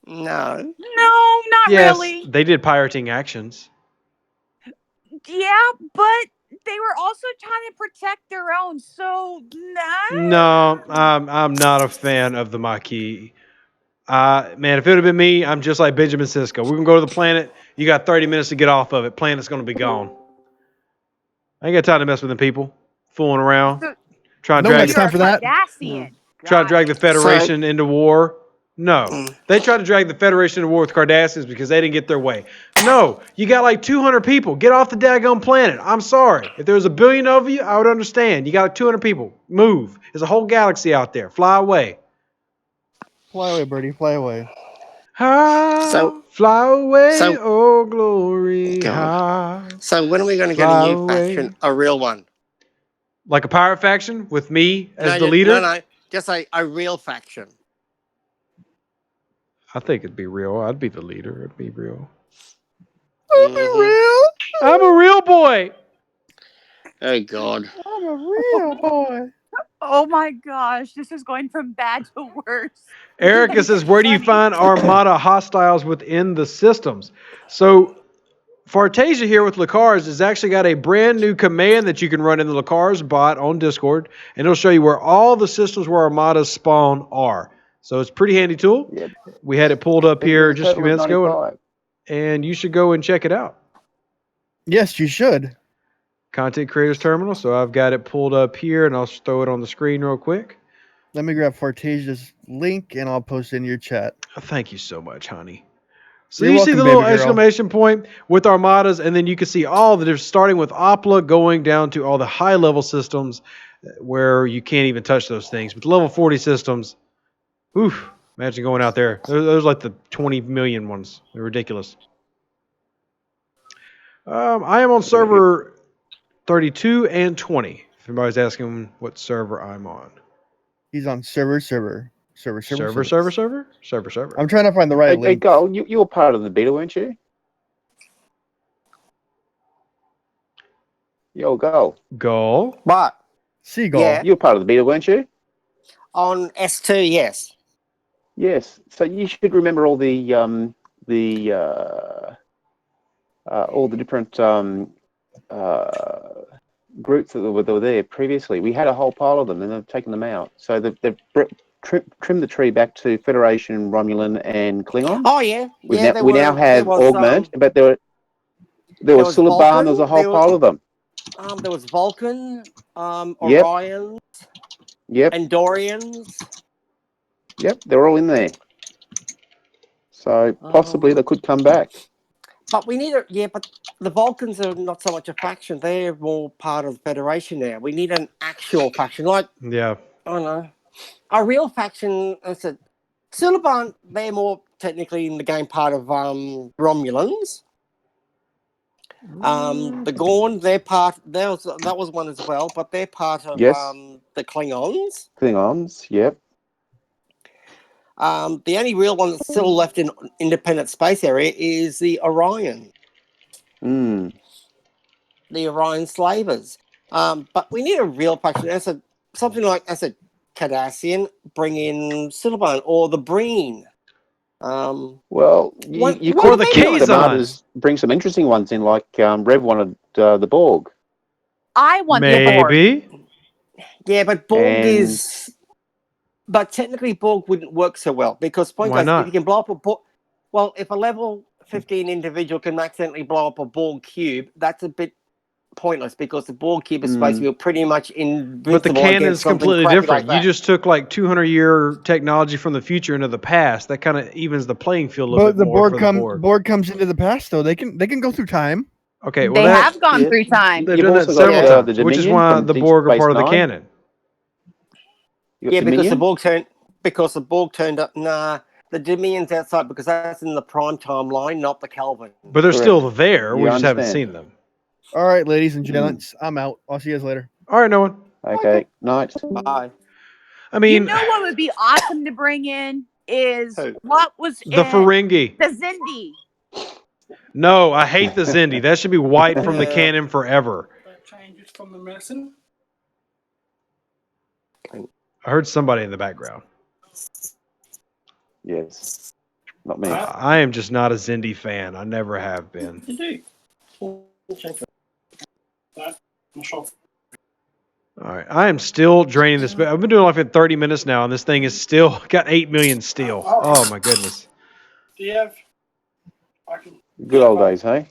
No. No, not Yes, really. they did pirating actions. Yeah, but they were also trying to protect their own. So No, I'm not a fan of the Maquis. Man, if it would have been me, I'm just like Benjamin Sisko. We're gonna go to the planet. You got 30 minutes to get off of it. Planet's gonna be gone. I ain't got time to mess with them people fooling around, So- trying to No drag next time for that. Cardassian. try to drag the Federation into war. No. Mm. They tried to drag the Federation into war with Cardassians because they didn't get their way. No. You got like 200 people. Get off the daggone planet. I'm sorry. If there was 1 billion of you, I would understand. You got like 200 people. Move. There's a whole galaxy out there. Fly away. Fly away, birdie. Fly away. Fly away, so- oh glory. God. High. So when are we going to get Fly a new away. faction? A real one? Like a pirate faction with me as no, the leader? No. Just a real faction. I think it'd be real. I'd be the leader. It'd be real. Mhm. I'm a real boy. Oh, God. I'm a real boy. Oh my gosh, this is going from bad to worse. Erica says, where do you find Armada hostiles within the systems? So Fartasia here with LCARS has actually got a brand new command that you can run in the LCARS bot on Discord, and it'll show you where all the systems where Armadas spawn are. So it's a pretty handy tool. Yep. We had it pulled up here just a few minutes ago, 95. and you should go and check it out. Yes, you should. Content Creators Terminal. So I've got it pulled up here, and I'll throw it on the screen real quick. Let me grab Fartasia's link and I'll post it in your chat. Thank you so much, honey. So You're you see welcome, the little baby girl. exclamation point with Armadas, and then you can see all the different, starting with Opla, going down to all the high-level systems where you can't even touch those things. But the level 40 systems, oof, imagine going out there. Those are like the 20 million ones. They're ridiculous. I am on server 32 and 20. If anybody's asking what server I'm on. He's on server. Server. I'm trying to find the right Hey, link. Gold, you were part of the beta, weren't you? Yo, Gold. Goal. But Seagull. Yeah. You were part of the beta, weren't you? on S2, yes. Yes. So you should remember all the different groups that were there previously. We had a whole pile of them, and they've taken them out. So they've trimmed the tree back to Federation, Romulan, and Klingon. Oh, yeah. We Yeah, now have there was, Augment, but there was was Suliban. Vulcan, There was a whole there was- pile of them. there was Vulcan, Yep. Orion, Yep, Andorians. yep, they're all in there. So possibly they could come back. But we need but the Vulcans are not so much a faction. They're more part of the Federation now. We need an actual faction. Like, Yeah. I don't know. A real faction, I said, Suliban, they're more technically in the game part of Romulans. The Gorn, they're part. That was one as well, but they're part of Yes. the Klingons. Klingons, yep. The only real one that's still left in independent space area is the Orion, Mm. the Orion slavers. But we need a real faction. Something like Cardassian, bring in Cinnabon or the Breen. Well, you Or could the think the Kazon. Armadas bring some interesting ones in, like Rev wanted the Borg. I want the Borg. Maybe. Yeah, but Borg And- is. But technically, Borg wouldn't work so well because point Why goes, not? if you can blow up a Borg, well, if a level 15 individual can accidentally blow up a Borg cube, that's a bit pointless because the Borg cube is supposed to be pretty much invincible. But the canon's against something completely crappy different. Like You just took like 200-year technology from the future into the past. That kind of evens the playing field a little But bit the more Borg for the Borg. Borg comes into the past though. They can go through time. Okay, well They that have gone through time. they've You've done that also several got, times, the which is Dominion why from the Deep Borg are Space part of the Nine. canon. You got yeah, because the Dominion? Borg turned up. Nah, the Dominion's outside because that's in the prime timeline, not the Kelvin. But they're Correct. still there. You We just haven't understand. seen them. All right, ladies and gents, I'm out. I'll see you guys later. All right, no one. Okay, night. Bye. I mean, You know what would be awesome to bring in is Who? what was the in Ferengi. the Zindi. No, I hate the Zindi. That should be wiped from the canon forever. That changes from the medicine. I heard somebody in the background. Yes. Not me. I am just not a Zindi fan. I never have been. You do. We'll change that. I'm sure. All right, I am still draining this. I've been doing it for 30 minutes now, and this thing is still got 8 million steel. Oh my goodness! Do you have? I can. Good old days, hey?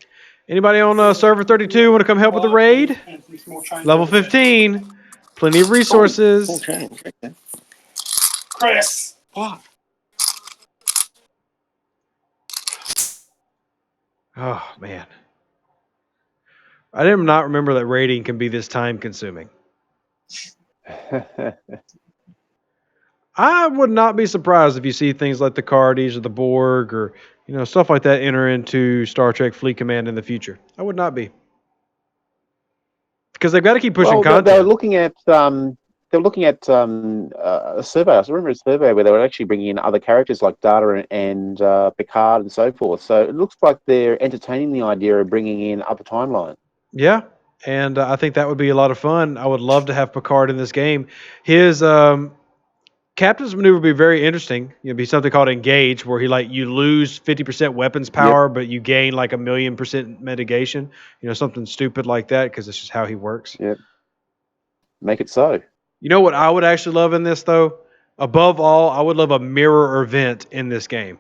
Anybody on server 32 want to come help with the raid? And some small change Level over there. 15, plenty of Full resources. change. Okay. Chris. What? Oh man, I did not remember that raiding can be this time consuming. I would not be surprised if you see things like the Cardies or the Borg or stuff like that enter into Star Trek Fleet Command in the future. I would not be, because they've got to keep pushing Well, content. they were looking at a survey. I remember a survey where they were actually bringing in other characters like Data and Picard and so forth. So it looks like they're entertaining the idea of bringing in other timelines. Yeah, and I think that would be a lot of fun. I would love to have Picard in this game. His Captain's maneuver would be very interesting. It'd be something called Engage, where you lose 50% weapons power, but you gain like 1,000,000% mitigation. Something stupid like that, because it's just how he works. Yep. Make it so. You know what I would actually love in this, though? Above all, I would love a mirror event in this game.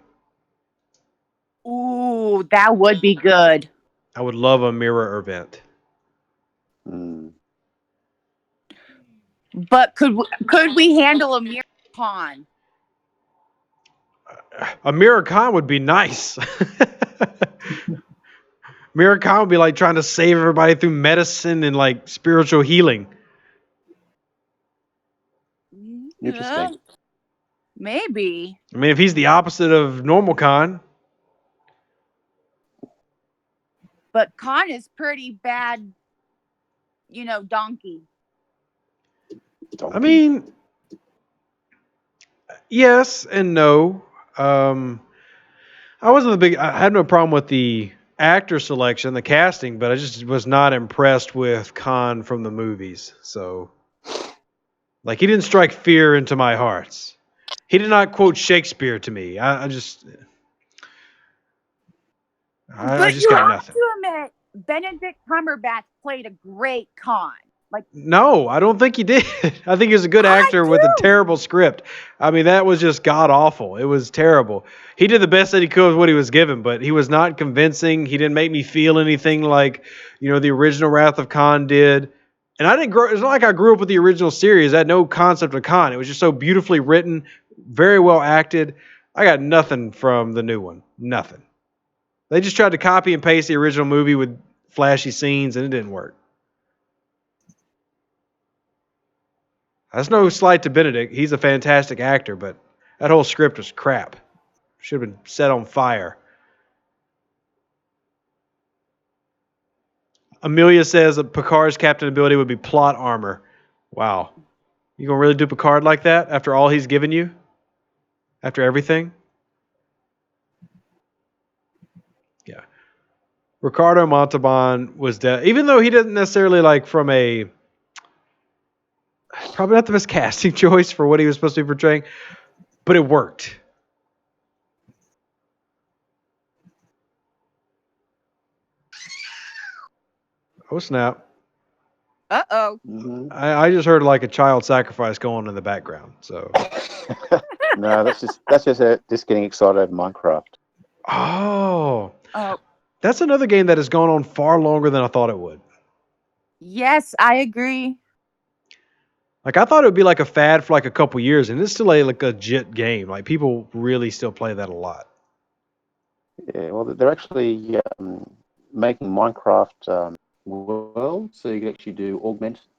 Ooh, that would be good. I would love a mirror event. Mm. But could we handle a mirror con? A mirror con would be nice. Mirror con would be like trying to save everybody through medicine and like spiritual healing. Interesting. Maybe. I mean, if he's the opposite of normal con. But Khan is pretty bad, donkey. I mean, yes and no. I had no problem with the actor selection, the casting, but I just was not impressed with Khan from the movies. So, he didn't strike fear into my hearts. He did not quote Shakespeare to me. I just But you got have nothing. to admit, Benedict Cumberbatch played a great Khan. No, I don't think he did. I think he was a good actor with a terrible script. I mean, that was just god awful. It was terrible. He did the best that he could with what he was given, but he was not convincing. He didn't make me feel anything like, the original Wrath of Khan did. And I didn't grow. It's not like I grew up with the original series. I had no concept of Khan. It was just so beautifully written, very well acted. I got nothing from the new one. Nothing. They just tried to copy and paste the original movie with flashy scenes, and it didn't work. That's no slight to Benedict. He's a fantastic actor, but that whole script was crap. Should have been set on fire. Amelia says that Picard's captain ability would be plot armor. Wow. You gonna really do Picard like that after all he's given you? After everything? Yeah. Ricardo Montalban was dead. Even though he didn't necessarily like from a probably not the best casting choice for what he was supposed to be portraying, but it worked. Oh snap. Uh-oh. Mhm. I just heard like a child sacrifice going on in the background. So No, that's just getting excited over Minecraft. oh, Oh, that's another game that has gone on far longer than I thought it would. yes, I agree. Like I thought it would be like a fad for like a couple years, and it's still a like a legit game. Like people really still play that a lot. Yeah, well, they're actually making Minecraft world, so you can actually do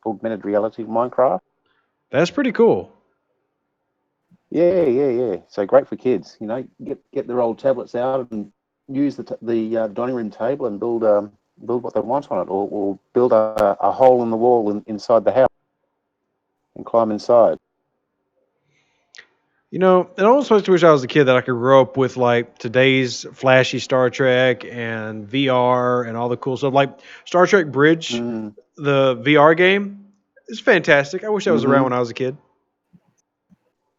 augmented reality Minecraft. That's pretty cool. Yeah. So great for kids. You know, get their old tablets out and use the dining room table and build what they want on it, or build a hole in the wall inside the house and climb inside. You know, it almost makes me wish I was a kid that I could grow up with like today's flashy Star Trek and VR and all the cool stuff. Like Star Trek Bridge, Mm, the VR game, is fantastic. I wish that was around when I was a kid.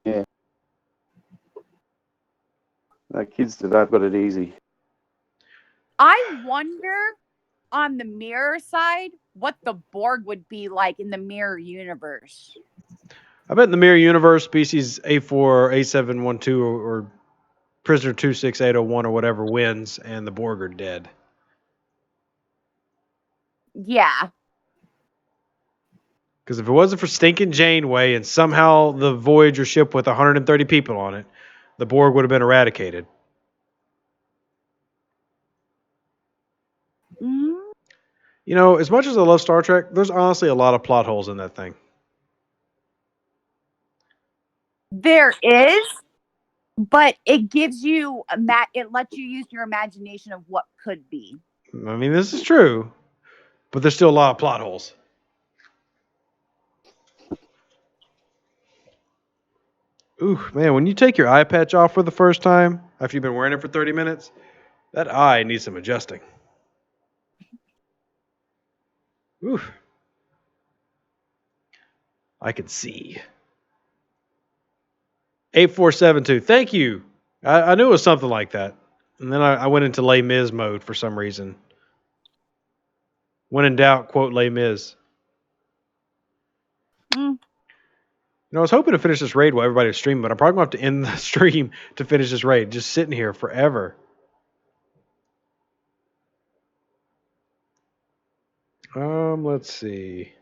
yeah. No, kids today have got it easy. I wonder on the mirror side what the Borg would be like in the mirror universe. I bet in the Mirror Universe, species A4, A712, or Prisoner 26801 or whatever wins, and the Borg are dead. Yeah. Because if it wasn't for stinking Janeway and somehow the Voyager ship with 130 people on it, the Borg would have been eradicated. Mm, You know, as much as I love Star Trek, there's honestly a lot of plot holes in that thing. there is, but it gives you it lets you use your imagination of what could be. I mean, this is true, but there's still a lot of plot holes. Ooh, man, when you take your eye patch off for the first time after you've been wearing it for 30 minutes, that eye needs some adjusting. Ooh. I can see. 8472. Thank you. I knew it was something like that. And then I went into Les Mis mode for some reason. When in doubt, quote Les Mis. Mm. You know, I was hoping to finish this raid while everybody was streaming, but I'm probably going to have to end the stream to finish this raid. Just sitting here forever. Let's see.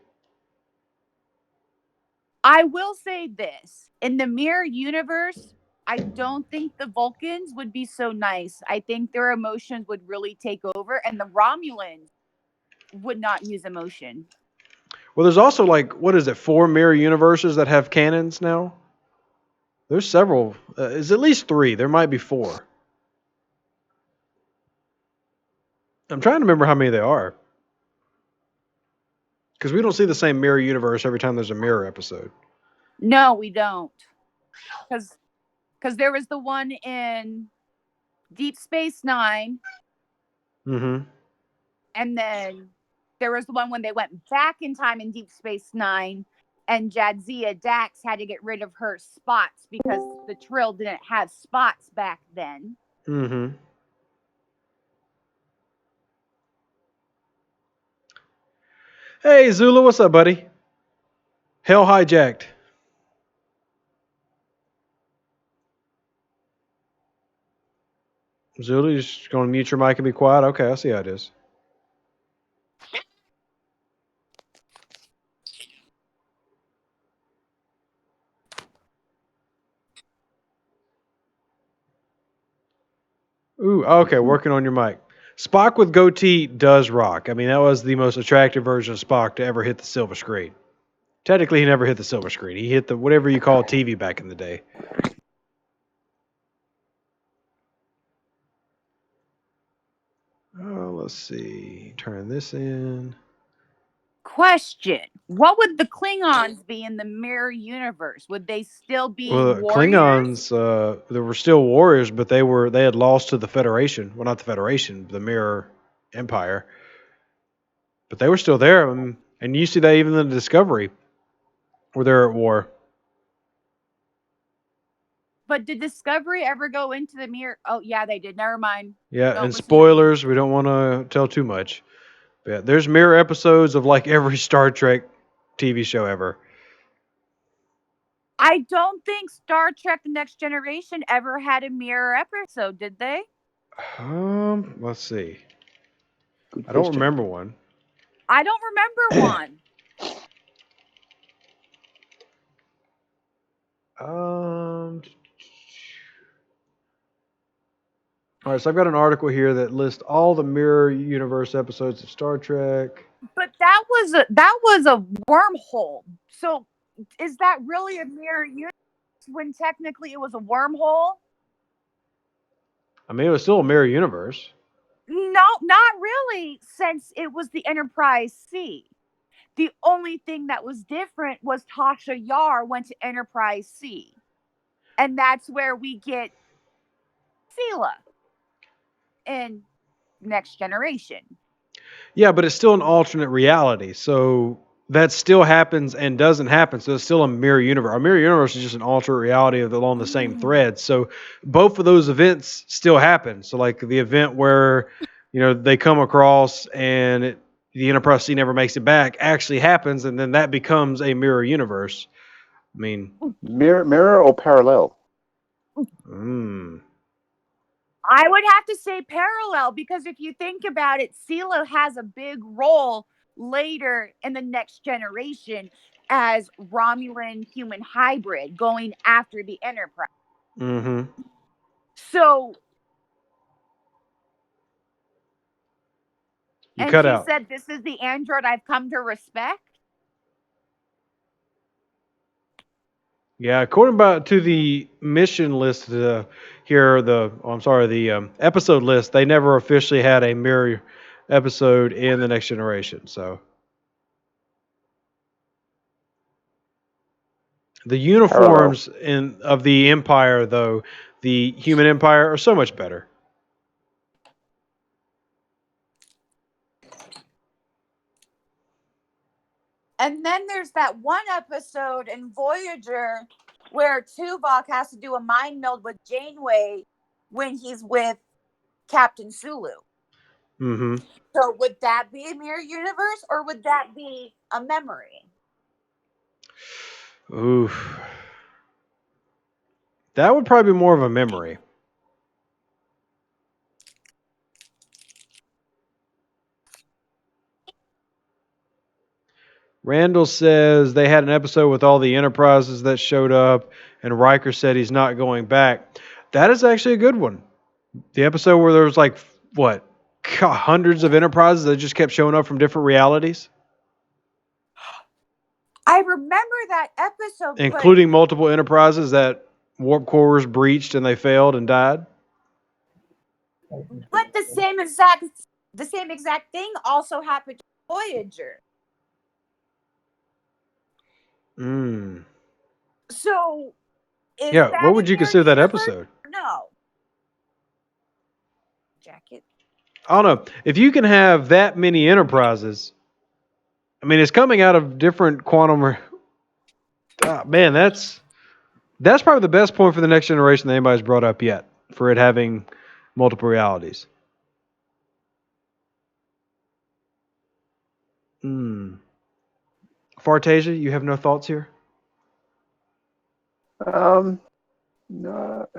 I will say this. In the mirror universe, I don't think the Vulcans would be so nice. I think their emotions would really take over, and the Romulans would not use emotion. Well, there's also like, what is it, 4 mirror universes that have cannons now? There's several. It's at least 3. There might be 4. I'm trying to remember how many there are. Because we don't see the same mirror universe every time there's a mirror episode. No, we don't. Because there was the one in Deep Space Nine, Mm-hmm. and then there was the one when they went back in time in Deep Space Nine, and Jadzia Dax had to get rid of her spots because the Trill didn't have spots back then. Mm-hmm. Hey, Zula, what's up, buddy? Hell hijacked. Zula, you're just going to mute your mic and be quiet? Okay, I see how it is. Ooh, okay, working on your mic. Spock with goatee does rock. I mean, that was the most attractive version of Spock to ever hit the silver screen. Technically, he never hit the silver screen. He hit the whatever you call TV back in the day. Oh, let's let's see. Turn this in. Question: what would the Klingons be in the mirror universe? Would they still be Well, the warriors? Klingons, they were still warriors, but they had lost to the Federation. Well, not the Federation, the Mirror Empire. But they were still there, and you see that even in the Discovery, where they're at war. But did Discovery ever go into the mirror? Oh, yeah, they did. Never mind. Yeah, Don't and listen to me. spoilers, we don't want to tell too much. But yeah, there's mirror episodes of like every Star Trek TV show ever. I don't think Star Trek: The Next Generation ever had a mirror episode, did they? Let's see. Good I don't question. remember one. I don't remember one. All right, so I've got an article here that lists all the mirror universe episodes of Star Trek. But that was a wormhole. So is that really a mirror universe when technically it was a wormhole? I mean, it was still a mirror universe. No, not really, since it was the Enterprise C. The only thing that was different was Tasha Yar went to Enterprise C. And that's where we get Sela in Next Generation. Yeah, but it's still an alternate reality. So that still happens and doesn't happen. So it's still a mirror universe. Our mirror universe is just an alternate reality of along the same thread. So both of those events still happen. So like the event where, they come across and the Enterprise C never makes it back actually happens, and then that becomes a mirror universe. I mean, Mirror or parallel? I would have to say parallel, because if you think about it, Sela has a big role later in the Next Generation as Romulan human hybrid going after the Enterprise. Mm-hmm. So, You and cut she out. said, "This is the android I've come to respect." Yeah, according to the mission list here, the episode list, they never officially had a mirror episode in the Next Generation. So the uniforms of the Empire, though, the Human Empire, are so much better. And then there's that one episode in Voyager where Tuvok has to do a mind meld with Janeway when he's with Captain Sulu. Mm-hmm. So would that be a mirror universe, or would that be a memory? Oof. That would probably be more of a memory. Randall says they had an episode with all the Enterprises that showed up, and Riker said he's not going back. That is actually a good one. The episode where there was like, what, hundreds of Enterprises that just kept showing up from different realities? I remember that episode, including multiple Enterprises that warp core was breached and they failed and died. but the same exact thing also happened to Voyager. So, what would you consider that episode? No. Jacket. I don't know. If you can have that many Enterprises, I mean, it's coming out of different quantum. Man, that's probably the best point for the Next Generation that anybody's brought up yet, for it having multiple realities. Fartasia, you have no thoughts here? No, not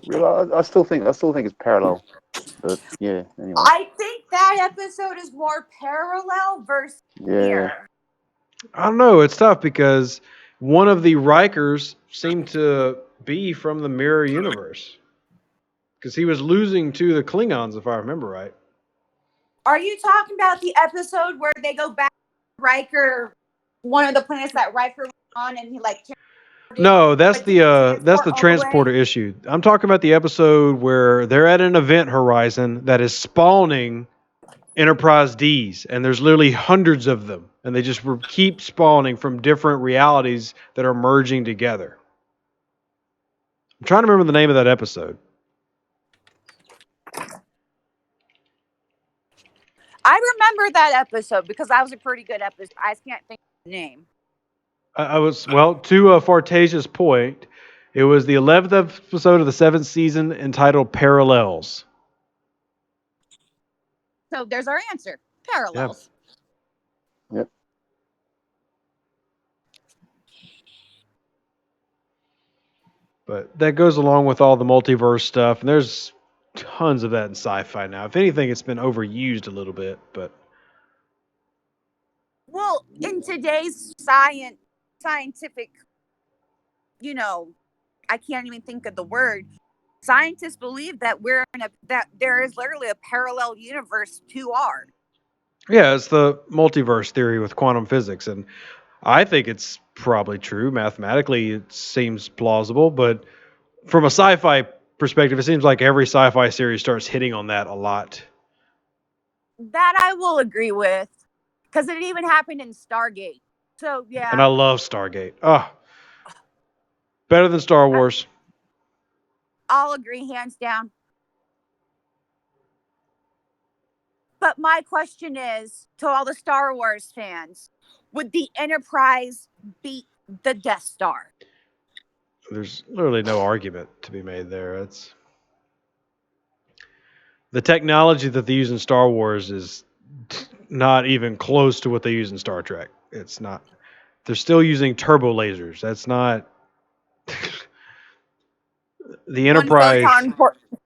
really. I still think it's parallel. But yeah, anyway. I think that episode is more parallel versus mirror. I don't know. It's tough because one of the Rikers seemed to be from the mirror universe, because he was losing to the Klingons, if I remember right. Are you talking about the episode where they go back to Riker, one of the planets that Riker was on, and he No, that's the transporter issue. I'm talking about the episode where they're at an event horizon that is spawning Enterprise Ds, and there's literally hundreds of them, and they just keep spawning from different realities that are merging together. I'm trying to remember the name of that episode. I remember that episode because that was a pretty good episode. I just can't think of the name. I was, well, to Fartasia's point, it was the 11th episode of the 7th season entitled Parallels. So there's our answer. Parallels. Yep. But that goes along with all the multiverse stuff, and there's tons of that in sci-fi now. If anything, it's been overused a little bit, but Well, in today's scientific, I can't even think of the word. Scientists believe that that there is literally a parallel universe to ours. yeah, it's the multiverse theory with quantum physics, and I think it's probably true. Mathematically, it seems plausible, but from a sci-fi perspective, it seems like every sci-fi series starts hitting on that a lot. That I will agree with, because it even happened in Stargate. So yeah, And I love Stargate. Oh, better than Star Wars. I'll agree hands down. But my question is to all the Star Wars fans, would the Enterprise beat the Death Star? There's literally no argument to be made there. It's the technology that they use in Star Wars is not even close to what they use in Star Trek. It's not. They're still using turbo lasers. That's not the Enterprise.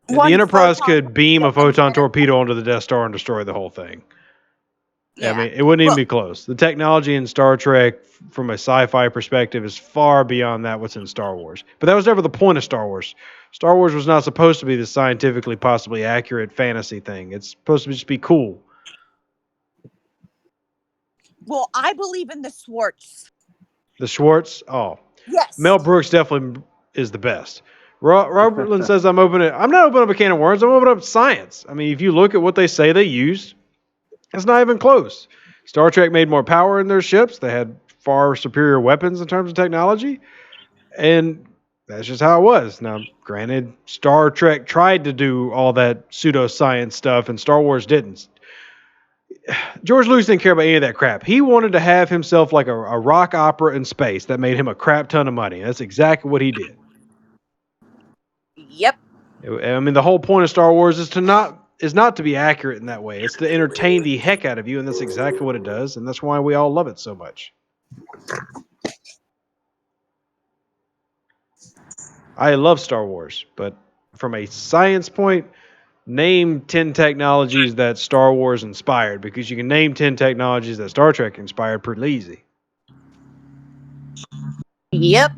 The Enterprise could beam a photon torpedo onto the Death Star and destroy the whole thing. Yeah. I mean, it wouldn't even be close. The technology in Star Trek, from a sci-fi perspective, is far beyond that what's in Star Wars. But that was never the point of Star Wars. Star Wars was not supposed to be the scientifically possibly accurate fantasy thing. It's supposed to just be cool. Well, I believe in the Schwartz. The Schwartz, oh, Yes. Mel Brooks definitely is the best. Robert Lynn says I'm not opening up a can of worms. I'm opening up science. I mean, if you look at what they say they used, it's not even close. Star Trek made more power in their ships. They had far superior weapons in terms of technology. And that's just how it was. Now, granted, Star Trek tried to do all that pseudoscience stuff, and Star Wars didn't. George Lucas didn't care about any of that crap. He wanted to have himself like a rock opera in space that made him a crap ton of money. That's exactly what he did. Yep. I mean, the whole point of Star Wars is not to be accurate in that way. It's to entertain the heck out of you, and that's exactly what it does, and that's why we all love it so much. I love Star Wars, but from a science point, name 10 technologies that Star Wars inspired, because you can name 10 technologies that Star Trek inspired pretty easy. Yep.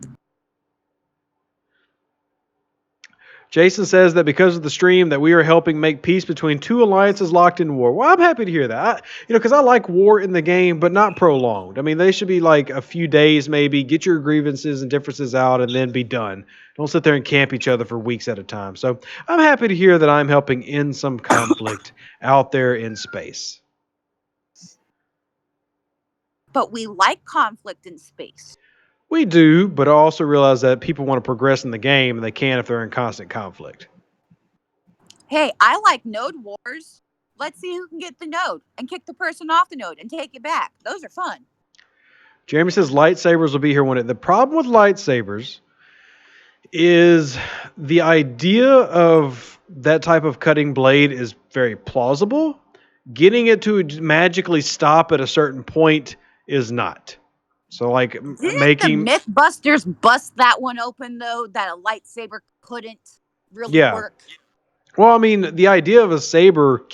Jason says that because of the stream that we are helping make peace between two alliances locked in war. Well, I'm happy to hear that. Because I like war in the game, but not prolonged. I mean, they should be like a few days maybe, get your grievances and differences out, and then be done. Don't sit there and camp each other for weeks at a time. So I'm happy to hear that I'm helping end some conflict out there in space. But we like conflict in space. We do, but I also realize that people want to progress in the game, and they can if they're in constant conflict. Hey, I like node wars. Let's see who can get the node and kick the person off the node and take it back. Those are fun. Jeremy says lightsabers will be here one day. The problem with lightsabers is the idea of that type of cutting blade is very plausible. Getting it to magically stop at a certain point is not. So, like, Didn't the Mythbusters bust that one open, though, that a lightsaber couldn't really work? Well, I mean, the idea of a saber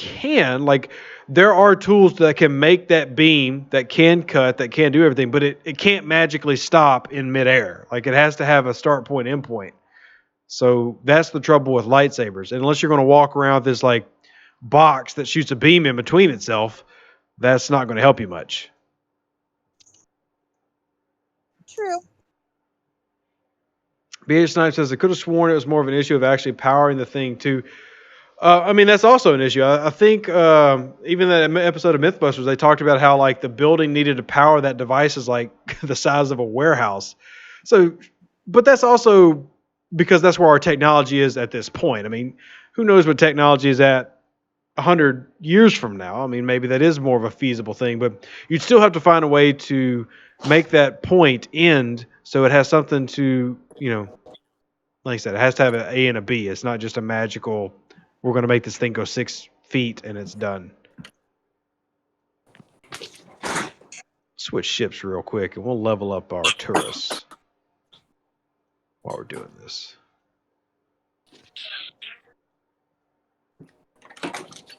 there are tools that can make that beam, that can cut, that can do everything, but it can't magically stop in midair. Like, it has to have a start point, end point. So that's the trouble with lightsabers. And unless you're going to walk around with this, like, box that shoots a beam in between itself, that's not going to help you much. True. BH Snipe says, I could have sworn it was more of an issue of actually powering the thing, too. I mean, that's also an issue. I think even that episode of MythBusters, they talked about how like the building needed to power that device is like the size of a warehouse. So, but that's also because that's where our technology is at this point. I mean, who knows what technology is at 100 years from now? I mean, maybe that is more of a feasible thing, but you'd still have to find a way to make that point end so it has something to, like I said, it has to have an A and a B. It's not just a magical, we're going to make this thing go 6 feet and it's done. Switch ships real quick and we'll level up our tourists while we're doing this.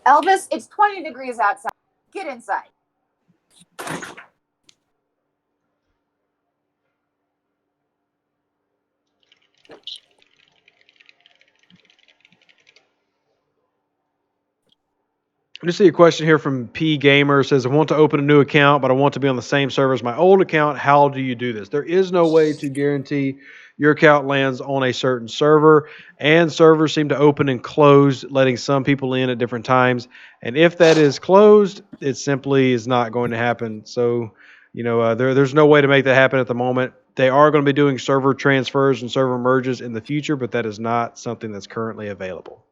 Elvis, it's 20 degrees outside. Get inside. I just see a question here from P Gamer. It says, I want to open a new account, but I want to be on the same server as my old account. How do you do this? There is no way to guarantee your account lands on a certain server, and servers seem to open and close, letting some people in at different times. And if that is closed, it simply is not going to happen. So, there's no way to make that happen at the moment. They are going to be doing server transfers and server merges in the future, but that is not something that's currently available.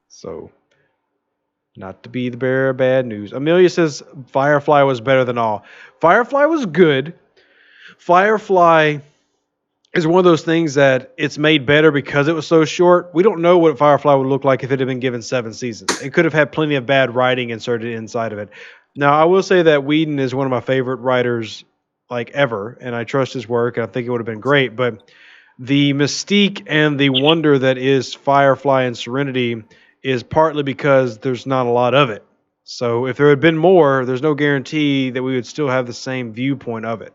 So, not to be the bearer of bad news. Amelia says Firefly was better than all. Firefly was good. Firefly is one of those things that it's made better because it was so short. We don't know what Firefly would look like if it had been given 7 seasons. It could have had plenty of bad writing inserted inside of it. Now, I will say that Whedon is one of my favorite writers like ever, and I trust his work, and I think it would have been great. But the mystique and the wonder that is Firefly and Serenity is partly because there's not a lot of it. So if there had been more, there's no guarantee that we would still have the same viewpoint of it.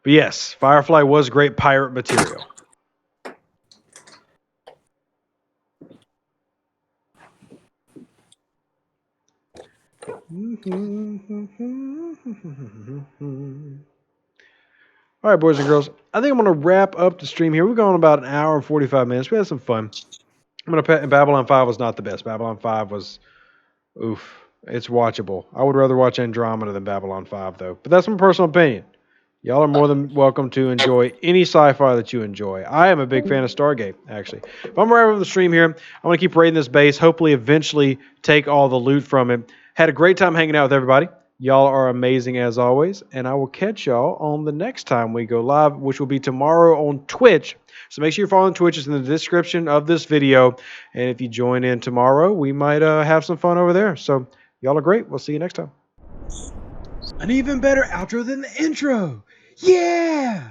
But yes, Firefly was great pirate material. All right, boys and girls. I think I'm going to wrap up the stream here. We're going about an hour and 45 minutes. We had some fun. Babylon 5 was not the best. Babylon 5 was, oof, it's watchable. I would rather watch Andromeda than Babylon 5, though. But that's my personal opinion. Y'all are more than welcome to enjoy any sci-fi that you enjoy. I am a big fan of Stargate, actually. But I'm going to wrap up the stream here. I'm going to keep raiding this base, hopefully eventually take all the loot from it. Had a great time hanging out with everybody. Y'all are amazing as always. And I will catch y'all on the next time we go live, which will be tomorrow on Twitch. So make sure you're following Twitch. It's in the description of this video. And if you join in tomorrow, we might have some fun over there. So y'all are great. We'll see you next time. An even better outro than the intro. Yeah!